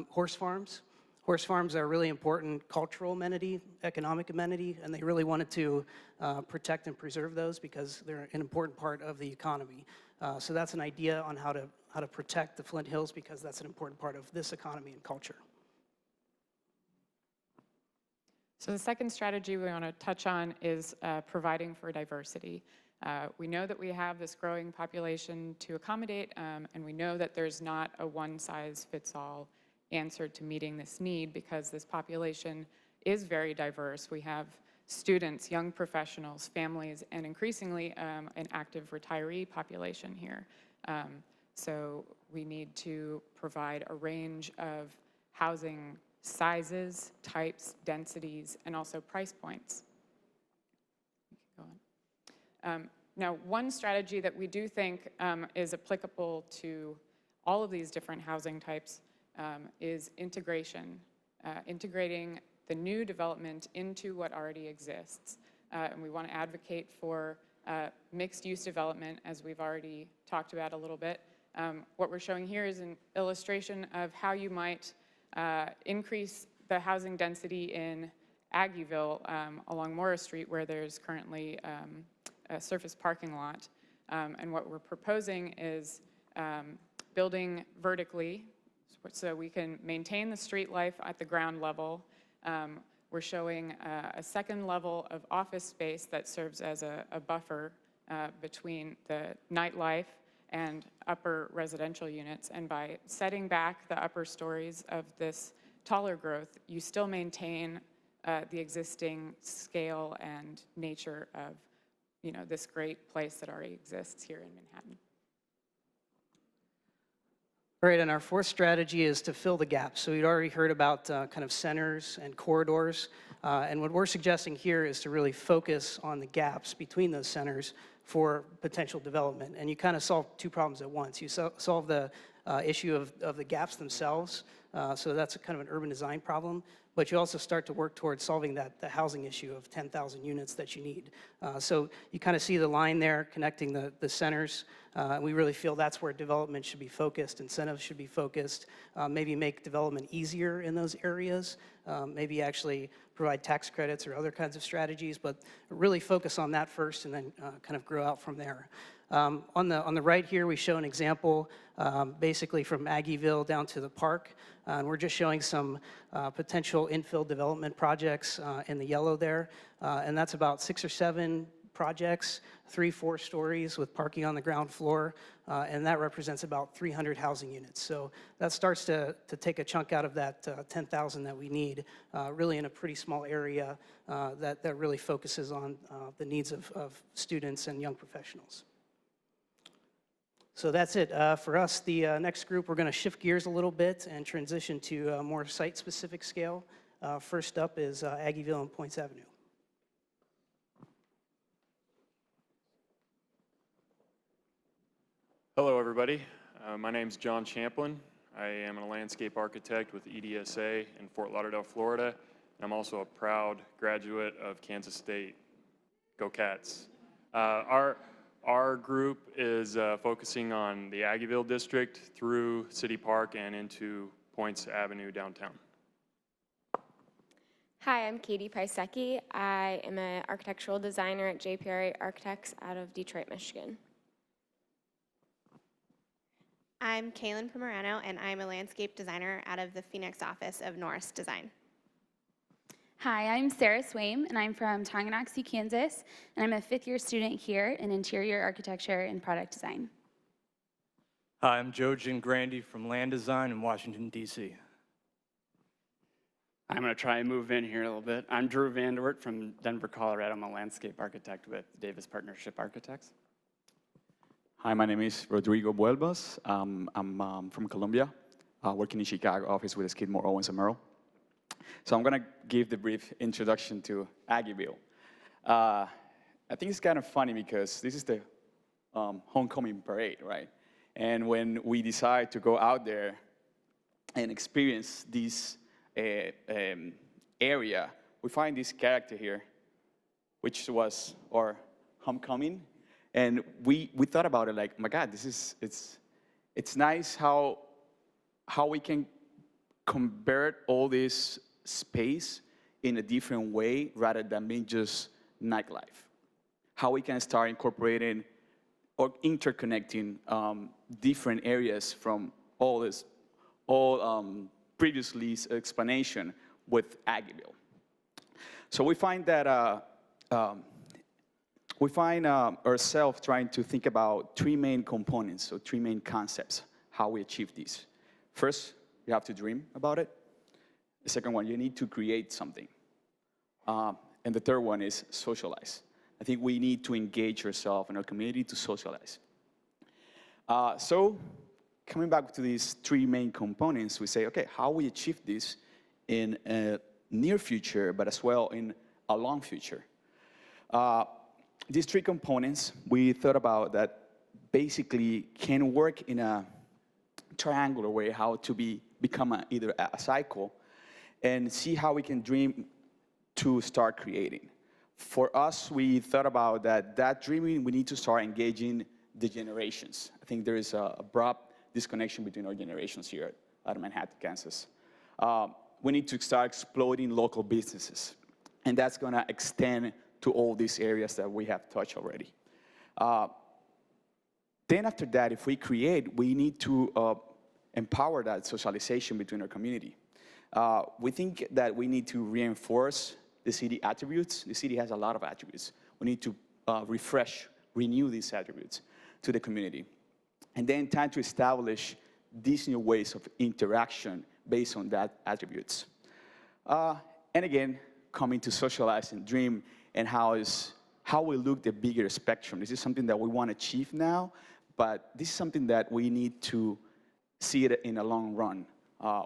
horse farms. Horse farms are a really important cultural amenity, economic amenity, and they really wanted to protect and preserve those because they're an important part of the economy. So that's an idea on how to protect the Flint Hills because that's an important part of this economy and culture. So the second strategy we want to touch on is providing for diversity. We know that we have this growing population to accommodate, and we know that there's not a one-size-fits-all answer to meeting this need because this population is very diverse. We have students, young professionals, families, and increasingly an active retiree population here. So we need to provide a range of housing sizes, types, densities, and also price points. Now, one strategy that we do think is applicable to all of these different housing types is integration, integrating the new development into what already exists. And we want to advocate for mixed-use development, as we've already talked about a little bit. What we're showing here is an illustration of how you might increase the housing density in Aggieville along Morris Street, where there's currently a surface parking lot. And what we're proposing is building vertically so we can maintain the street life at the ground level. We're showing a second level of office space that serves as a buffer between the nightlife and upper residential units. And by setting back the upper stories of this taller growth, you still maintain the existing scale and nature of this great place that already exists here in Manhattan. Right, and our fourth strategy is to fill the gaps. So we'd already heard about kind of centers and corridors, and what we're suggesting here is to really focus on the gaps between those centers for potential development. And you kind of solve two problems at once. You solve the issue of the gaps themselves, so that's a kind of an urban design problem, but you also start to work towards solving the housing issue of 10,000 units that you need. So you kind of see the line there connecting the centers. We really feel that's where development should be focused, incentives should be focused, maybe make development easier in those areas, maybe actually provide tax credits or other kinds of strategies, but really focus on that first and then kind of grow out from there. On the right here, we show an example basically from Aggieville down to the park. And we're just showing some potential infill development projects in the yellow there. And that's about 6 or 7 projects, 3-4 stories with parking on the ground floor. And that represents about 300 housing units. So that starts to take a chunk out of that 10,000 that we need, really in a pretty small area that really focuses on the needs of students and young professionals. So that's it for us. The next group, we're going to shift gears a little bit and transition to a more site-specific scale. First up is Aggieville and Points Avenue. Hello, everybody. My name's John Champlin. I am a landscape architect with EDSA in Fort Lauderdale, Florida. I'm also a proud graduate of Kansas State. Go Cats. Our group is focusing on the Aggieville district through City Park and into Points Avenue downtown. Hi, I'm Katie Paisecki. I am an architectural designer at JPRA Architects out of Detroit, Michigan. I'm Kaylin Pomerano, and I'm a landscape designer out of the Phoenix office of Norris Design. Hi, I'm Sarah Swaim, and I'm from Tonganoxie, Kansas, and I'm a 5th-year student here in interior architecture and product design. Hi, I'm Joe Gingrandy from Land Design in Washington, D.C. I'm going to try and move in here a little bit. I'm Drew Vanderwert from Denver, Colorado. I'm a landscape architect with Davis Partnership Architects. Hi, my name is Rodrigo Buelbas. I'm from Colombia, working in Chicago office with Skidmore, Owens & Merrill. So I'm going to give the brief introduction to Aggieville. I think it's kind of funny because this is the homecoming parade, right? And when we decide to go out there and experience this area, we find this character here, which was our homecoming. And we thought about it like, oh my God, it's nice how we can convert all this space in a different way rather than being just nightlife. How we can start incorporating or interconnecting different areas from all previously explanation with Aggieville. So we find that ourselves trying to think about 3 main components, so 3 main concepts, how we achieve this. First, you have to dream about it. The second one, you need to create something. And the third one is socialize. I think we need to engage ourselves in our community to socialize. So coming back to these 3 main components, we say, okay, how we achieve this in a near future, but as well in a long future. These 3 components, we thought about that basically can work in a triangular way, how to become either a cycle, and see how we can dream to start creating. For us, we thought about that dreaming, we need to start engaging the generations. I think there is a broad disconnection between our generations here at Manhattan, Kansas. We need to start exploiting local businesses, and that's going to extend to all these areas that we have touched already. Then after that, if we create, we need to empower that socialization between our community. We think that we need to reinforce the city attributes. The city has a lot of attributes. We need to renew these attributes to the community. And then time to establish these new ways of interaction based on that attributes. And again, coming to socialize and dream and how we look at the bigger spectrum. This is something that we want to achieve now, but this is something that we need to see it in a long run.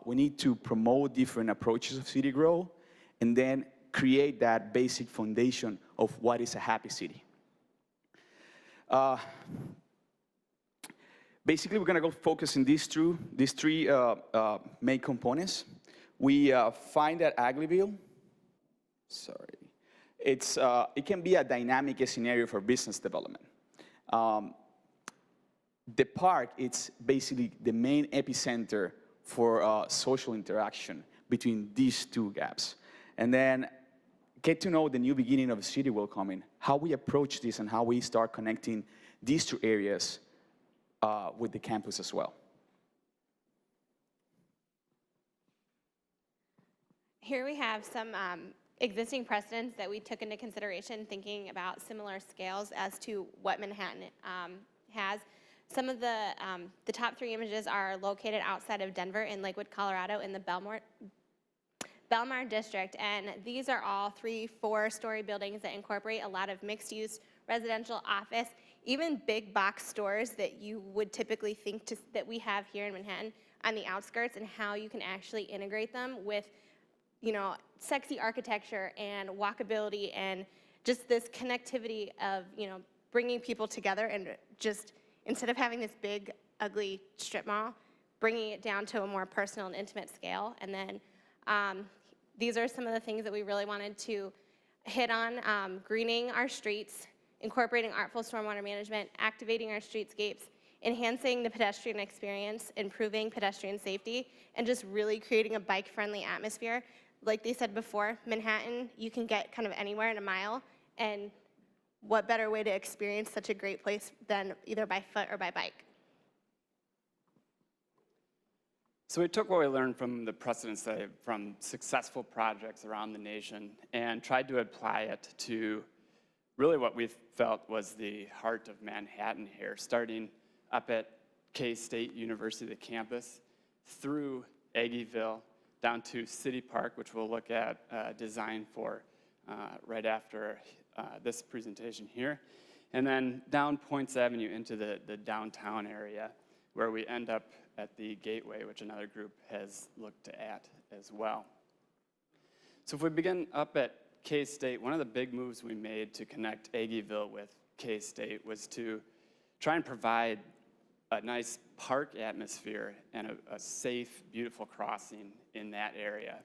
We need to promote different approaches of city growth and then create that basic foundation of what is a happy city. Basically, we're gonna go focus on these three main components. We find that Agleeville, it can be a dynamic scenario for business development. The park, it's basically the main epicenter for social interaction between these two gaps. And then get to know the new beginning of a city welcoming, how we approach this and how we start connecting these two areas with the campus as well. Here we have some existing precedents that we took into consideration thinking about similar scales as to what Manhattan has. Some of the top 3 images are located outside of Denver in Lakewood, Colorado in the Belmar district, and these are all 3, 4-story buildings that incorporate a lot of mixed-use residential office, even big box stores that you would typically think that we have here in Manhattan on the outskirts, and how you can actually integrate them with, you know, sexy architecture and walkability and just this connectivity of, you know, bringing people together and just, instead of having this big, ugly strip mall, bringing it down to a more personal and intimate scale. And then these are some of the things that we really wanted to hit on: greening our streets, incorporating artful stormwater management, activating our streetscapes, enhancing the pedestrian experience, improving pedestrian safety, and just really creating a bike-friendly atmosphere. Like they said before, Manhattan, you can get kind of anywhere in a mile, and what better way to experience such a great place than either by foot or by bike? So we took what we learned from the precedent study from successful projects around the nation and tried to apply it to really what we felt was the heart of Manhattan here, starting up at K-State University, the campus, through Aggieville, down to City Park, which we'll look at design for right after this presentation here, and then down Points Avenue into the downtown area, where we end up at the Gateway, which another group has looked at as well. So if we begin up at K-State, one of the big moves we made to connect Aggieville with K-State was to try and provide a nice park atmosphere and a safe, beautiful crossing in that area.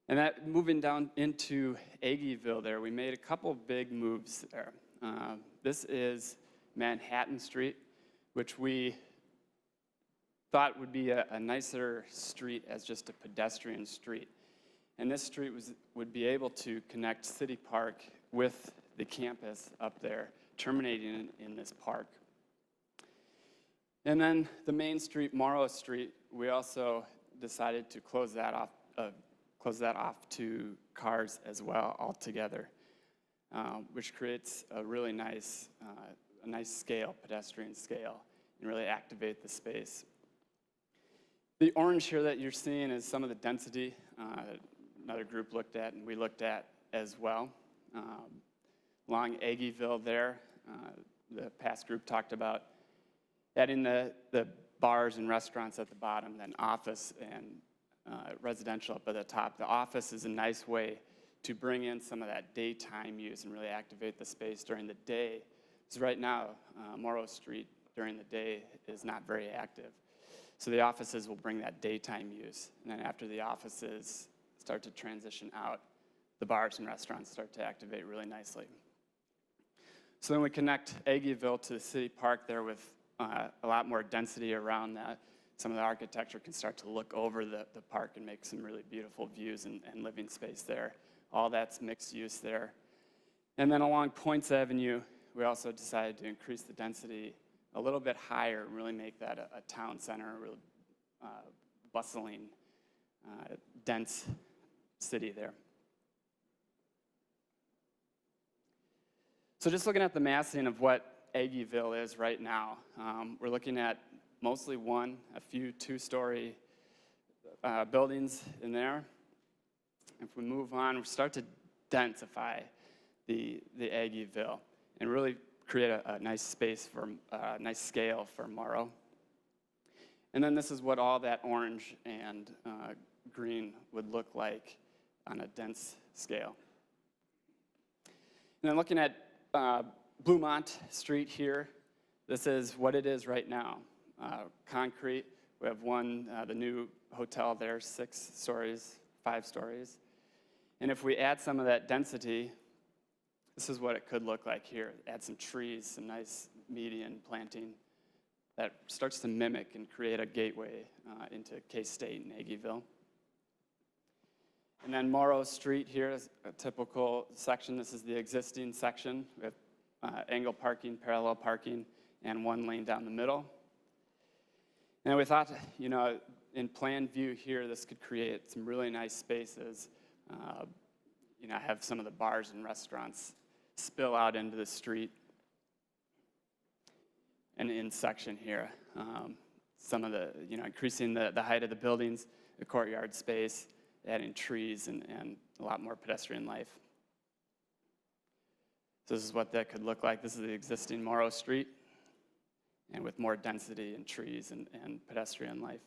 And that moving down into Aggieville there, we made a couple big moves there. This is Manhattan Street, which we thought would be a nicer street as just a pedestrian street. And this street would be able to connect City Park with the campus up there, terminating in this park. And then the main street, Morrow Street, we also decided to close that off to cars as well altogether, which creates a really nice scale, pedestrian scale, and really activate the space. The orange here that you're seeing is some of the density another group looked at and we looked at as well. Along Aggieville there, the past group talked about adding the bars and restaurants at the bottom, then office and residential up at the top. The office is a nice way to bring in some of that daytime use and really activate the space during the day. Because right now, Morrow Street during the day is not very active. So the offices will bring that daytime use. And then after the offices start to transition out, the bars and restaurants start to activate really nicely. So then we connect Aggieville to the City Park there with a lot more density around that. Some of the architecture can start to look over the park and make some really beautiful views and living space there. All that's mixed use there. And then along Points Avenue, we also decided to increase the density a little bit higher and really make that a town center, a real bustling, dense city there. So just looking at the massing of what Aggieville is right now, we're looking at mostly a few two-story buildings in there. If we move on, we start to densify the Aggieville and really create a nice space for a nice scale for Morrow. And then this is what all that orange and green would look like on a dense scale. And then looking at Bluemont Street here, this is what it is right now. Concrete, we have one, the new hotel there, 6 stories, 5 stories. And if we add some of that density, this is what it could look like here. Add some trees, some nice median planting that starts to mimic and create a gateway into K-State and Aggieville. And then Morrow Street here is a typical section. This is the existing section. We have angle parking, parallel parking, and 1 lane down the middle. And we thought, you know, in plan view here, this could create some really nice spaces. You know, have some of the bars and restaurants spill out into the street. And in section here, some of the, you know, increasing the height of the buildings, the courtyard space, adding trees and a lot more pedestrian life. So this is what that could look like. This is the existing Morrow Street, and with more density and trees and pedestrian life.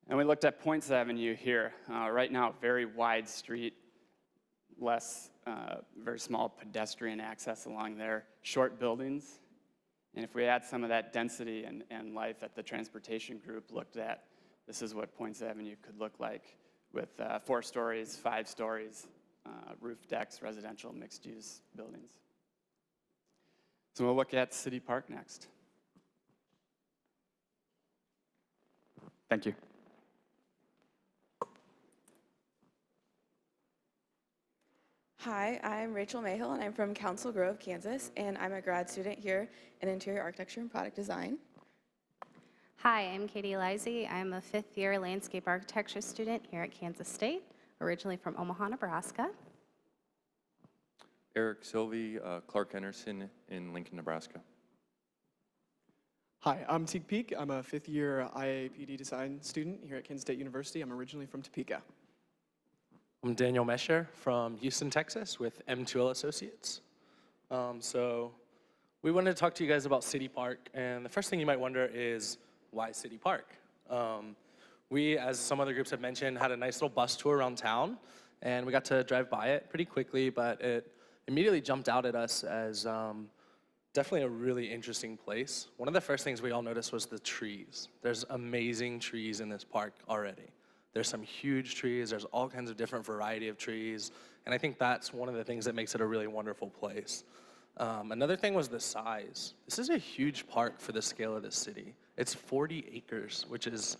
And we looked at Points Avenue here. Right now, very wide street, less, very small pedestrian access along there, short buildings. And if we add some of that density and life that the transportation group looked at, this is what Points Avenue could look like with 4 stories, 5 stories, roof decks, residential mixed-use buildings. So we'll look at City Park next. Thank you. Hi, I'm Rachel Mayhill, and I'm from Council Grove, Kansas, and I'm a grad student here in interior architecture and product design. Hi, I'm Katie Lizey. I'm a 5th-year landscape architecture student here at Kansas State, originally from Omaha, Nebraska. Eric Sylvie, Clark Henderson in Lincoln, Nebraska. Hi, I'm Teague Peak. I'm a 5th-year IAPD design student here at Kansas State University. I'm originally from Topeka. I'm Daniel Mesher from Houston, Texas with M2L Associates. So we wanted to talk to you guys about City Park, and the first thing you might wonder is, why City Park? We, as some other groups have mentioned, had a nice little bus tour around town, and we got to drive by it pretty quickly, but it immediately jumped out at us as definitely a really interesting place. One of the first things we all noticed was the trees. There's amazing trees in this park already. There's some huge trees, there's all kinds of different variety of trees, and I think that's one of the things that makes it a really wonderful place. Another thing was the size. This is a huge park for the scale of the city. It's 40 acres, which is,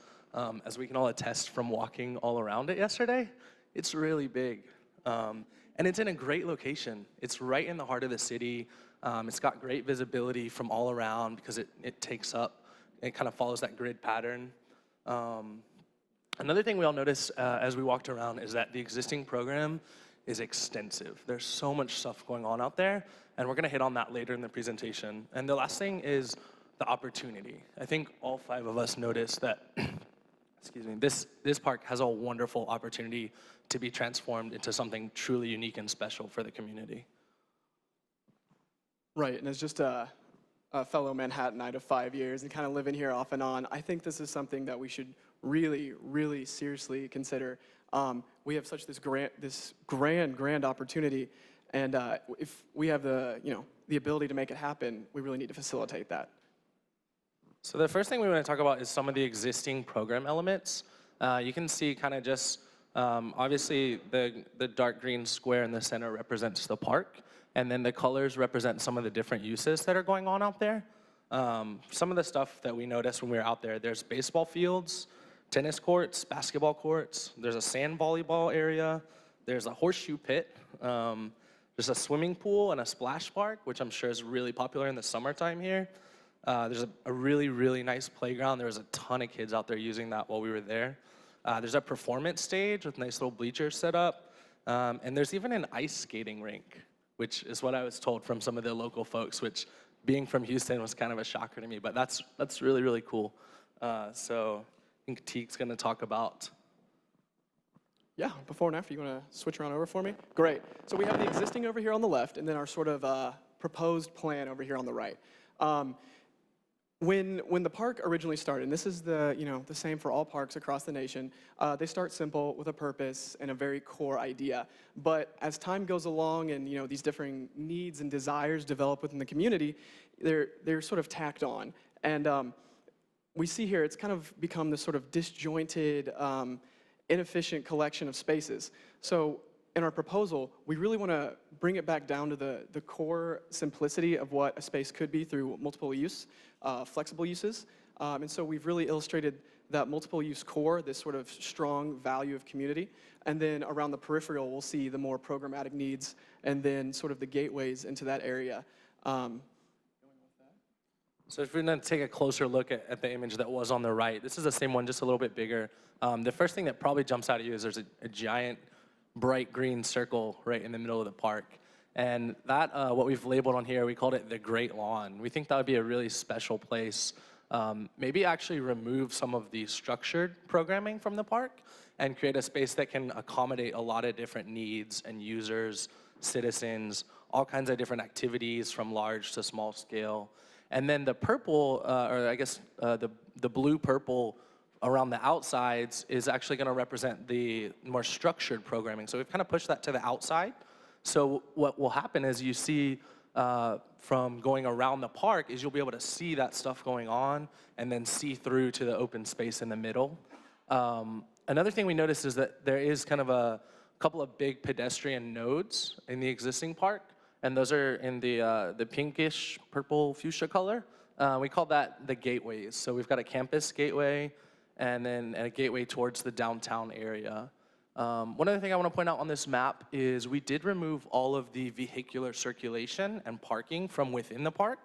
as we can all attest from walking all around it yesterday, it's really big. And it's in a great location. It's right in the heart of the city. It's got great visibility from all around because it takes up, it kind of follows that grid pattern. Another thing we all noticed as we walked around is that the existing program is extensive. There's so much stuff going on out there, and we're gonna hit on that later in the presentation. And the last thing is the opportunity. I think all 5 of us noticed that, excuse me, this park has a wonderful opportunity to be transformed into something truly unique and special for the community. Right, and as just a fellow Manhattanite of 5 years and kind of living here off and on, I think this is something that we should really, really seriously consider. We have such this grand opportunity, and if we have the ability to make it happen, we really need to facilitate that. So the first thing we want to talk about is some of the existing program elements. You can see kind of just, obviously the dark green square in the center represents the park, and then the colors represent some of the different uses that are going on out there. Some of the stuff that we noticed when we were out there, there's baseball fields, tennis courts, basketball courts, there's a sand volleyball area, there's a horseshoe pit, there's a swimming pool and a splash park, which I'm sure is really popular in the summertime here. There's a really, really nice playground. There was a ton of kids out there using that while we were there. There's a performance stage with nice little bleachers set up. And there's even an ice skating rink, which is what I was told from some of the local folks, which being from Houston was kind of a shocker to me, but that's really, really cool. So I think Teague's gonna talk about. Yeah, before and after, you wanna switch around over for me? Great, so we have the existing over here on the left, and then our sort of proposed plan over here on the right. When the park originally started, and this is the same for all parks across the nation, they start simple with a purpose and a very core idea. But as time goes along and these differing needs and desires develop within the community, they're sort of tacked on. And we see here it's kind of become this sort of disjointed, inefficient collection of spaces. So in our proposal, we really want to bring it back down to the core simplicity of what a space could be through multiple use, flexible uses. And so we've really illustrated that multiple use core, this sort of strong value of community. And then around the peripheral, we'll see the more programmatic needs and then sort of the gateways into that area. So if we're going to take a closer look at the image that was on the right, this is the same one, just a little bit bigger. The first thing that probably jumps out at you is there's a giant bright green circle right in the middle of the park. And that, what we've labeled on here, we called it the Great Lawn. We think that would be a really special place. Maybe actually remove some of the structured programming from the park and create a space that can accommodate a lot of different needs and users, citizens, all kinds of different activities from large to small scale. And then the purple, or I guess the blue-purple around the outsides is actually going to represent the more structured programming. So we've kind of pushed that to the outside. So what will happen is you see from going around the park is you'll be able to see that stuff going on and then see through to the open space in the middle. Another thing we noticed is that there is kind of a couple of big pedestrian nodes in the existing park. And those are in the pinkish purple fuchsia color. We call that the gateways. So we've got a campus gateway and then a gateway towards the downtown area. One other thing I want to point out on this map is we did remove all of the vehicular circulation and parking from within the park.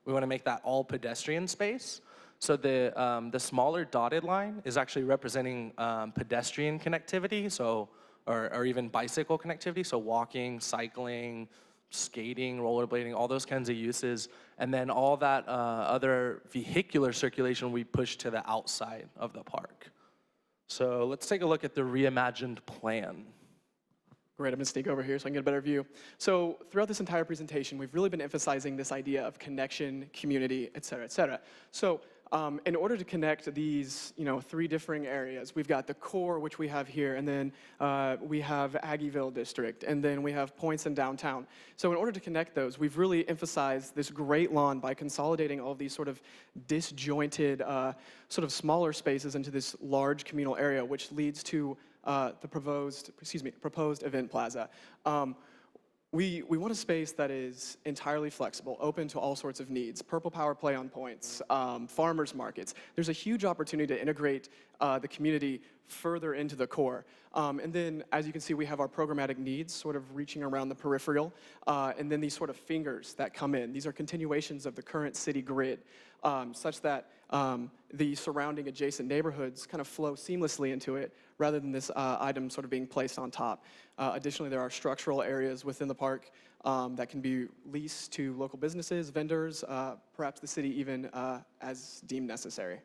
We want to make that all pedestrian space. So the smaller dotted line is actually representing pedestrian connectivity, so or even bicycle connectivity, so walking, cycling, skating, rollerblading, all those kinds of uses. And then all that other vehicular circulation we push to the outside of the park. So let's take a look at the reimagined plan. Great, I'm gonna sneak over here so I can get a better view. So throughout this entire presentation, we've really been emphasizing this idea of connection, community, et cetera, et cetera. So in order to connect these, three differing areas, we've got the core, which we have here, and then we have Aggieville District, and then we have points in downtown. So in order to connect those, we've really emphasized this great lawn by consolidating all of these sort of disjointed, sort of smaller spaces into this large communal area, which leads to the proposed event plaza. We want a space that is entirely flexible, open to all sorts of needs. Purple Power play on points, farmers markets. There's a huge opportunity to integrate the community further into the core. And then, as you can see, we have our programmatic needs sort of reaching around the peripheral, and then these sort of fingers that come in. These are continuations of the current city grid, such that the surrounding adjacent neighborhoods kind of flow seamlessly into it, rather than this item sort of being placed on top. Additionally, there are structural areas within the park that can be leased to local businesses, vendors, perhaps the city even as deemed necessary.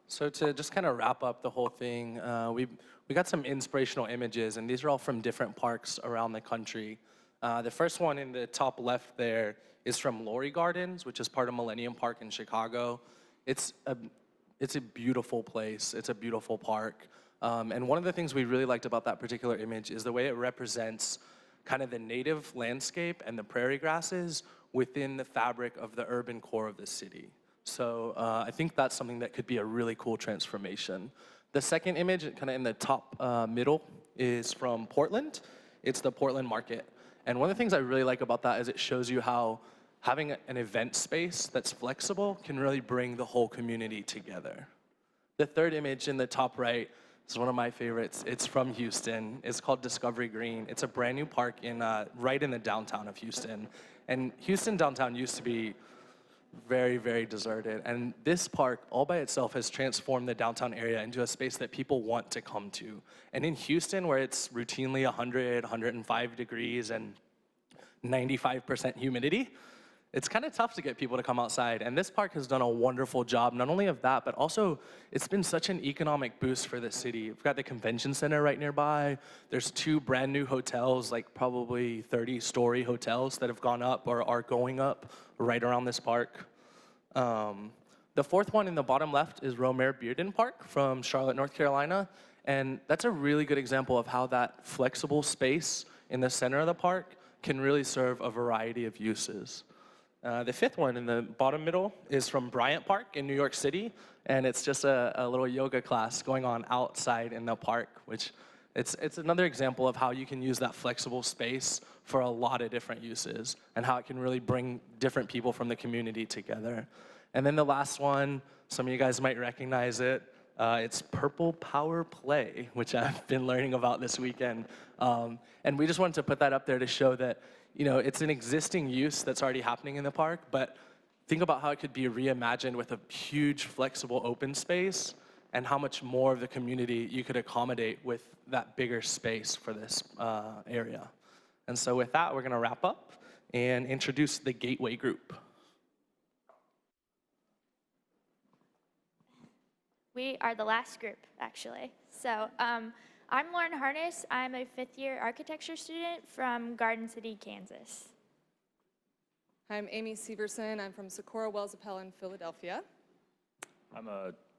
So to just kind of wrap up the whole thing, we got some inspirational images, and these are all from different parks around the country. The first one in the top left there is from Lorry Gardens, which is part of Millennium Park in Chicago. It's a beautiful place. It's a beautiful park. And one of the things we really liked about that particular image is the way it represents kind of the native landscape and the prairie grasses within the fabric of the urban core of the city. So I think that's something that could be a really cool transformation. The second image, kind of in the top middle, is from Portland. It's the Portland Market. And one of the things I really like about that is it shows you how having an event space that's flexible can really bring the whole community together. The third image in the top right is one of my favorites. It's from Houston. It's called Discovery Green. It's a brand new park right in the downtown of Houston. And Houston downtown used to be very, very deserted. And this park all by itself has transformed the downtown area into a space that people want to come to. And in Houston, where it's routinely 100, 105 degrees and 95% humidity, it's kind of tough to get people to come outside. And this park has done a wonderful job, not only of that, but also it's been such an economic boost for the city. We've got the convention center right nearby. There's 2 brand new hotels, like probably 30-story hotels that have gone up or are going up right around this park. The fourth one in the bottom left is Romare Bearden Park from Charlotte, North Carolina. And that's a really good example of how that flexible space in the center of the park can really serve a variety of uses. The fifth one in the bottom middle is from Bryant Park in New York City, and it's just a little yoga class going on outside in the park, which it's another example of how you can use that flexible space for a lot of different uses and how it can really bring different people from the community together. And then the last one, some of you guys might recognize it, it's Purple Power Play, which I've been learning about this weekend. And we just wanted to put that up there to show that, you know, it's an existing use that's already happening in the park, but think about how it could be reimagined with a huge flexible open space and how much more of the community you could accommodate with that bigger space for this area. And so with that, we're gonna wrap up and introduce the Gateway Group. We are the last group, actually. So I'm Lauren Harness. I'm a fifth-year architecture student from Garden City, Kansas. I'm Amy Severson. I'm from Socorro Wells Appel in Philadelphia. I'm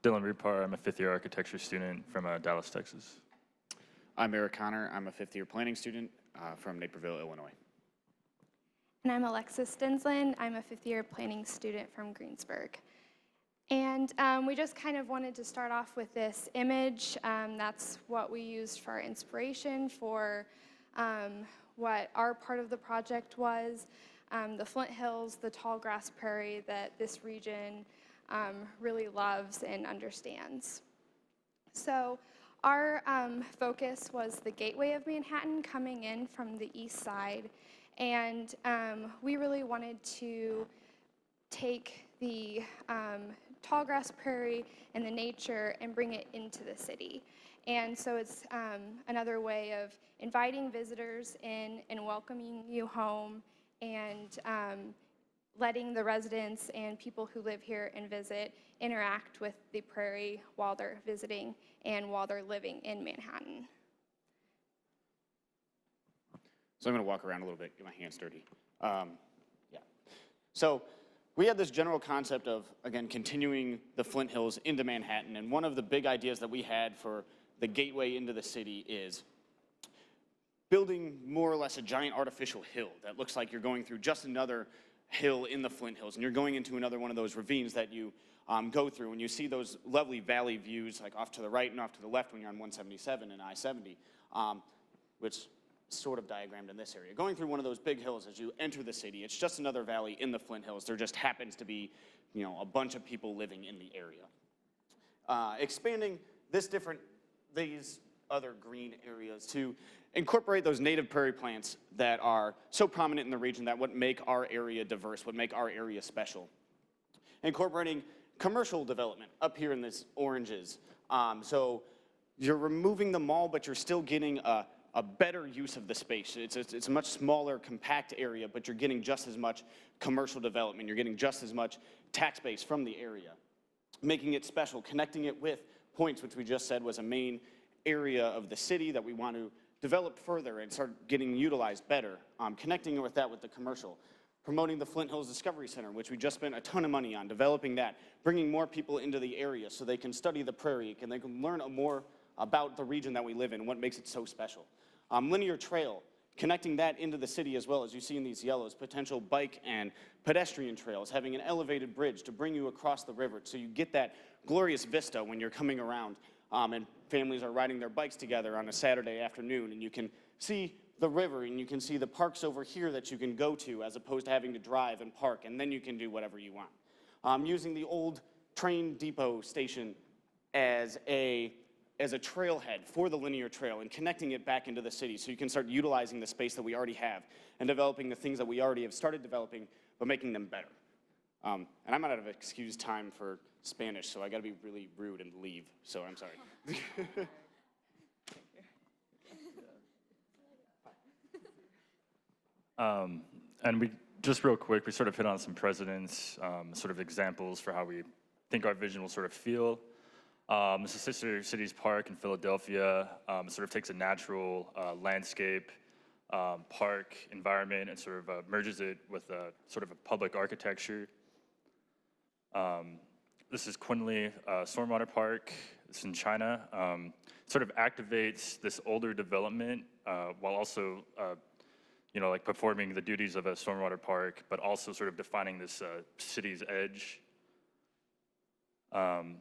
Dylan Repar. I'm a fifth-year architecture student from Dallas, Texas. I'm Eric Connor. I'm a fifth-year planning student from Naperville, Illinois. And I'm Alexis Stensland. I'm a fifth-year planning student from Greensburg. And we just kind of wanted to start off with this image. That's what we used for our inspiration for what our part of the project was. The Flint Hills, the tall grass prairie that this region really loves and understands. So our focus was the gateway of Manhattan coming in from the east side. And we really wanted to take the tall grass prairie and the nature and bring it into the city. And so it's another way of inviting visitors in and welcoming you home and letting the residents and people who live here and visit interact with the prairie while they're visiting and while they're living in Manhattan. So I'm going to walk around a little bit, get my hands dirty. Yeah. So we had this general concept of, again, continuing the Flint Hills into Manhattan. And one of the big ideas that we had for the gateway into the city is building more or less a giant artificial hill that looks like you're going through just another hill in the Flint Hills. And you're going into another one of those ravines that you go through. And you see those lovely valley views, like off to the right and off to the left when you're on 177 and I-70, which sort of diagrammed in this area. Going through one of those big hills as you enter the city, it's just another valley in the Flint Hills. There just happens to be, you know, a bunch of people living in the area. Expanding these other green areas to incorporate those native prairie plants that are so prominent in the region, that what make our area diverse, what make our area special. Incorporating commercial development up here in this oranges. So you're removing the mall, but you're still getting a better use of the space. It's a much smaller, compact area, but you're getting just as much commercial development. You're getting just as much tax base from the area. Making it special, connecting it with points, which we just said was a main area of the city that we want to develop further and start getting utilized better. Connecting it with that with the commercial. Promoting the Flint Hills Discovery Center, which we just spent a ton of money on, developing that, bringing more people into the area so they can study the prairie and they can learn more about the region that we live in, what makes it so special. Linear trail, connecting that into the city as well, as you see in these yellows, potential bike and pedestrian trails, having an elevated bridge to bring you across the river so you get that glorious vista when you're coming around and families are riding their bikes together on a Saturday afternoon, and you can see the river and you can see the parks over here that you can go to as opposed to having to drive and park, and then you can do whatever you want. Using the old train depot station as a trailhead for the linear trail and connecting it back into the city so you can start utilizing the space that we already have and developing the things that we already have started developing, but making them better. And I'm out of excused time for Spanish, so I gotta be really rude and leave, so I'm sorry. And we, just real quick, we sort of hit on some precedents, sort of examples for how we think our vision will sort of feel. This is Sister Cities Park in Philadelphia. It sort of takes a natural landscape, park environment and sort of merges it with a sort of a public architecture. This is Kunli Stormwater Park. It's in China. Sort of activates this older development while also, like performing the duties of a stormwater park, but also sort of defining this city's edge. And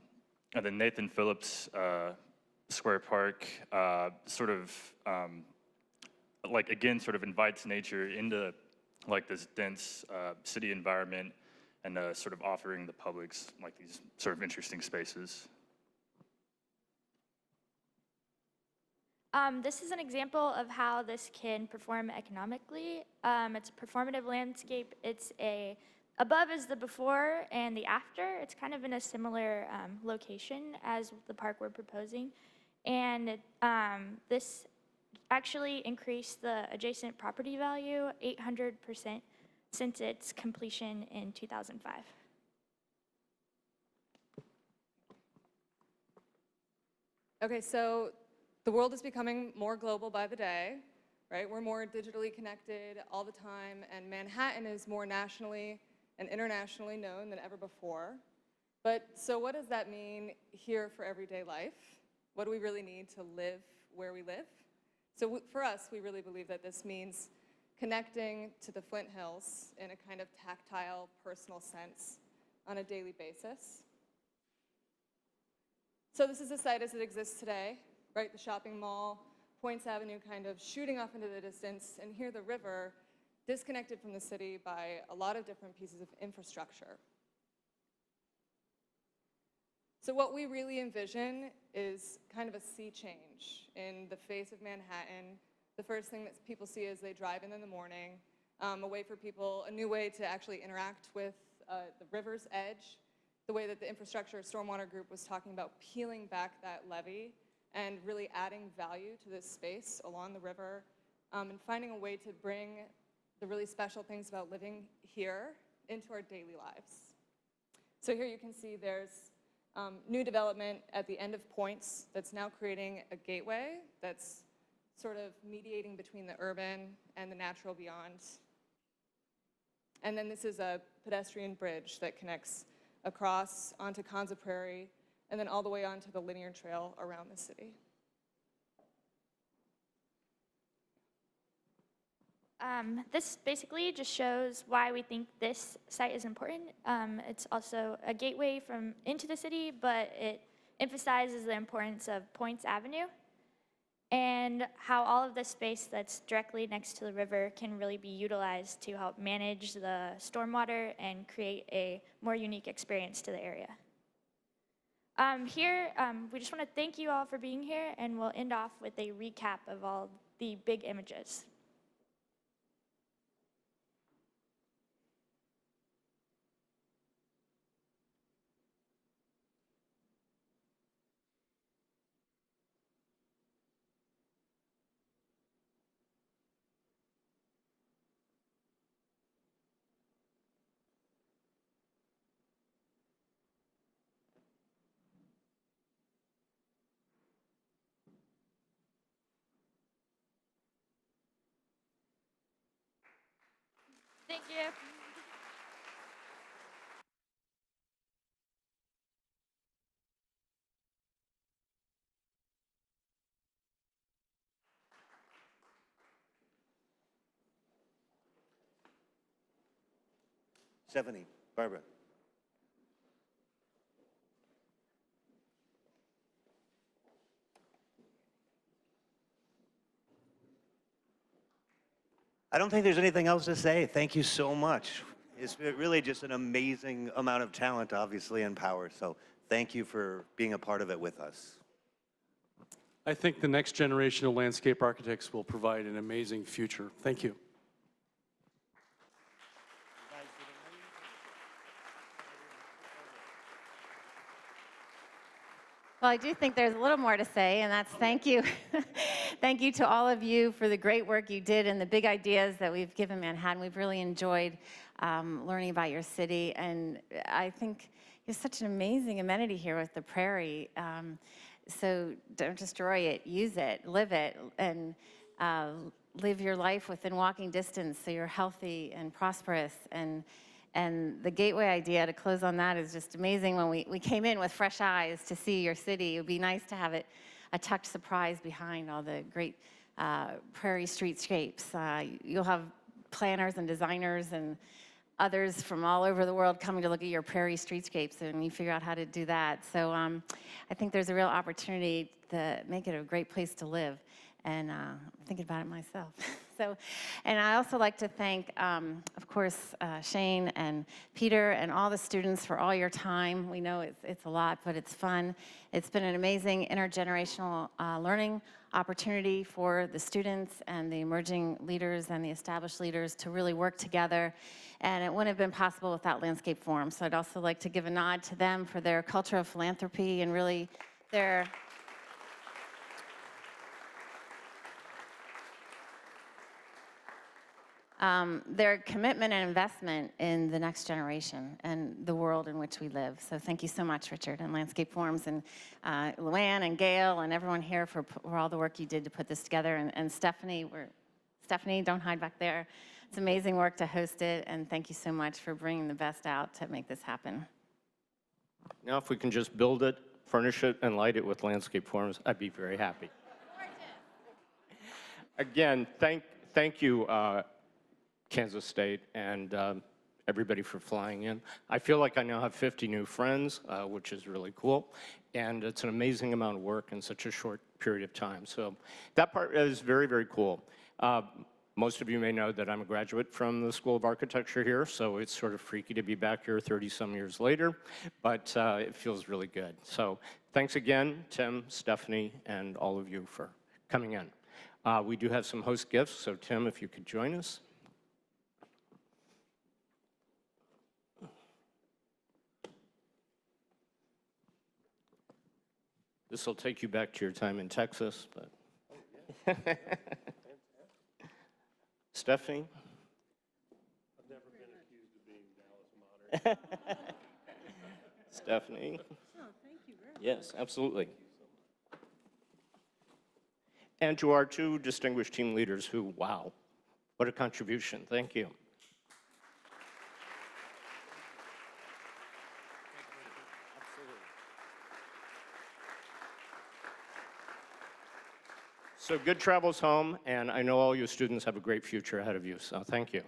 then Nathan Phillips Square Park sort of, again, sort of invites nature into this dense city environment and sort of offering the publics these sort of interesting spaces. This is an example of how this can perform economically. It's a performative landscape. It's above is the before and the after. It's kind of in a similar location as the park we're proposing. And this actually increased the adjacent property value 800% since its completion in 2005. Okay, so the world is becoming more global by the day, right? We're more digitally connected all the time, and Manhattan is more nationally and internationally known than ever before. But so what does that mean here for everyday life? What do we really need to live where we live? So for us, we really believe that this means connecting to the Flint Hills in a kind of tactile, personal sense on a daily basis. So this is the site as it exists today, right? The shopping mall, Points Avenue kind of shooting off into the distance, and here the river disconnected from the city by a lot of different pieces of infrastructure. So what we really envision is kind of a sea change in the face of Manhattan. The first thing that people see as they drive in the morning, a way for people, a new way to actually interact with the river's edge, the way that the infrastructure stormwater group was talking about peeling back that levee and really adding value to this space along the river, and finding a way to bring the really special things about living here into our daily lives. So here you can see there's new development at the end of Points that's now creating a gateway that's sort of mediating between the urban and the natural beyond. And then this is a pedestrian bridge that connects across onto Kanza Prairie and then all the way onto the linear trail around the city. This basically just shows why we think this site is important. It's also a gateway into the city, but it emphasizes the importance of Points Avenue and how all of this space that's directly next to the river can really be utilized to help manage the stormwater and create a more unique experience to the area. Here, we just want to thank you all for being here, and we'll end off with a recap of all the big images. Thank you. Stephanie, Barbara. I don't think there's anything else to say. Thank you so much. It's really just an amazing amount of talent, obviously, and power. So thank you for being a part of it with us. I think the next generation of landscape architects will provide an amazing future. Thank you. Well, I do think there's a little more to say, and that's thank you. Thank you to all of you for the great work you did and the big ideas that we've given Manhattan. We've really enjoyed learning about your city, and I think you have such an amazing amenity here with the prairie. So don't destroy it, use it, live it, and live your life within walking distance so you're healthy and prosperous. And And the gateway idea, to close on that, is just amazing. When we came in with fresh eyes to see your city, it would be nice to have it a touch surprise behind all the great prairie streetscapes. You'll have planners and designers and others from all over the world coming to look at your prairie streetscapes, and you figure out how to do that. So I think there's a real opportunity to make it a great place to live, and I'm thinking about it myself. So, and I also like to thank, of course, Shane and Peter and all the students for all your time. We know it's a lot, but it's fun. It's been an amazing intergenerational learning opportunity for the students and the emerging leaders and the established leaders to really work together. And it wouldn't have been possible without Landscape Forum. So I'd also like to give a nod to them for their culture of philanthropy and really their commitment and investment in the next generation and the world in which we live. So thank you so much, Richard, and Landscape Forums, and Luann and Gail and everyone here for all the work you did to put this together. And Stephanie, Stephanie, don't hide back there. It's amazing work to host it, and thank you so much for bringing the best out to make this happen. Now, if we can just build it, furnish it, and light it with Landscape Forums, I'd be very happy. Again, thank you, Kansas State, and everybody for flying in. I feel like I now have 50 new friends, which is really cool, and it's an amazing amount of work in such a short period of time. So that part is very, very cool. Most of you may know that I'm a graduate from the School of Architecture here, so it's sort of freaky to be back here 30-some years later, but it feels really good. So thanks again, Tim, Stephanie, and all of you for coming in. We do have some host gifts, so Tim, if you could join us. This will take you back to your time in Texas, but Stephanie? I've never been accused of being Dallas modern. Stephanie? Oh, thank you very much. Yes, absolutely. And to our two distinguished team leaders who, wow, what a contribution. Thank you. So good travels home, and I know all you students have a great future ahead of you, so thank you.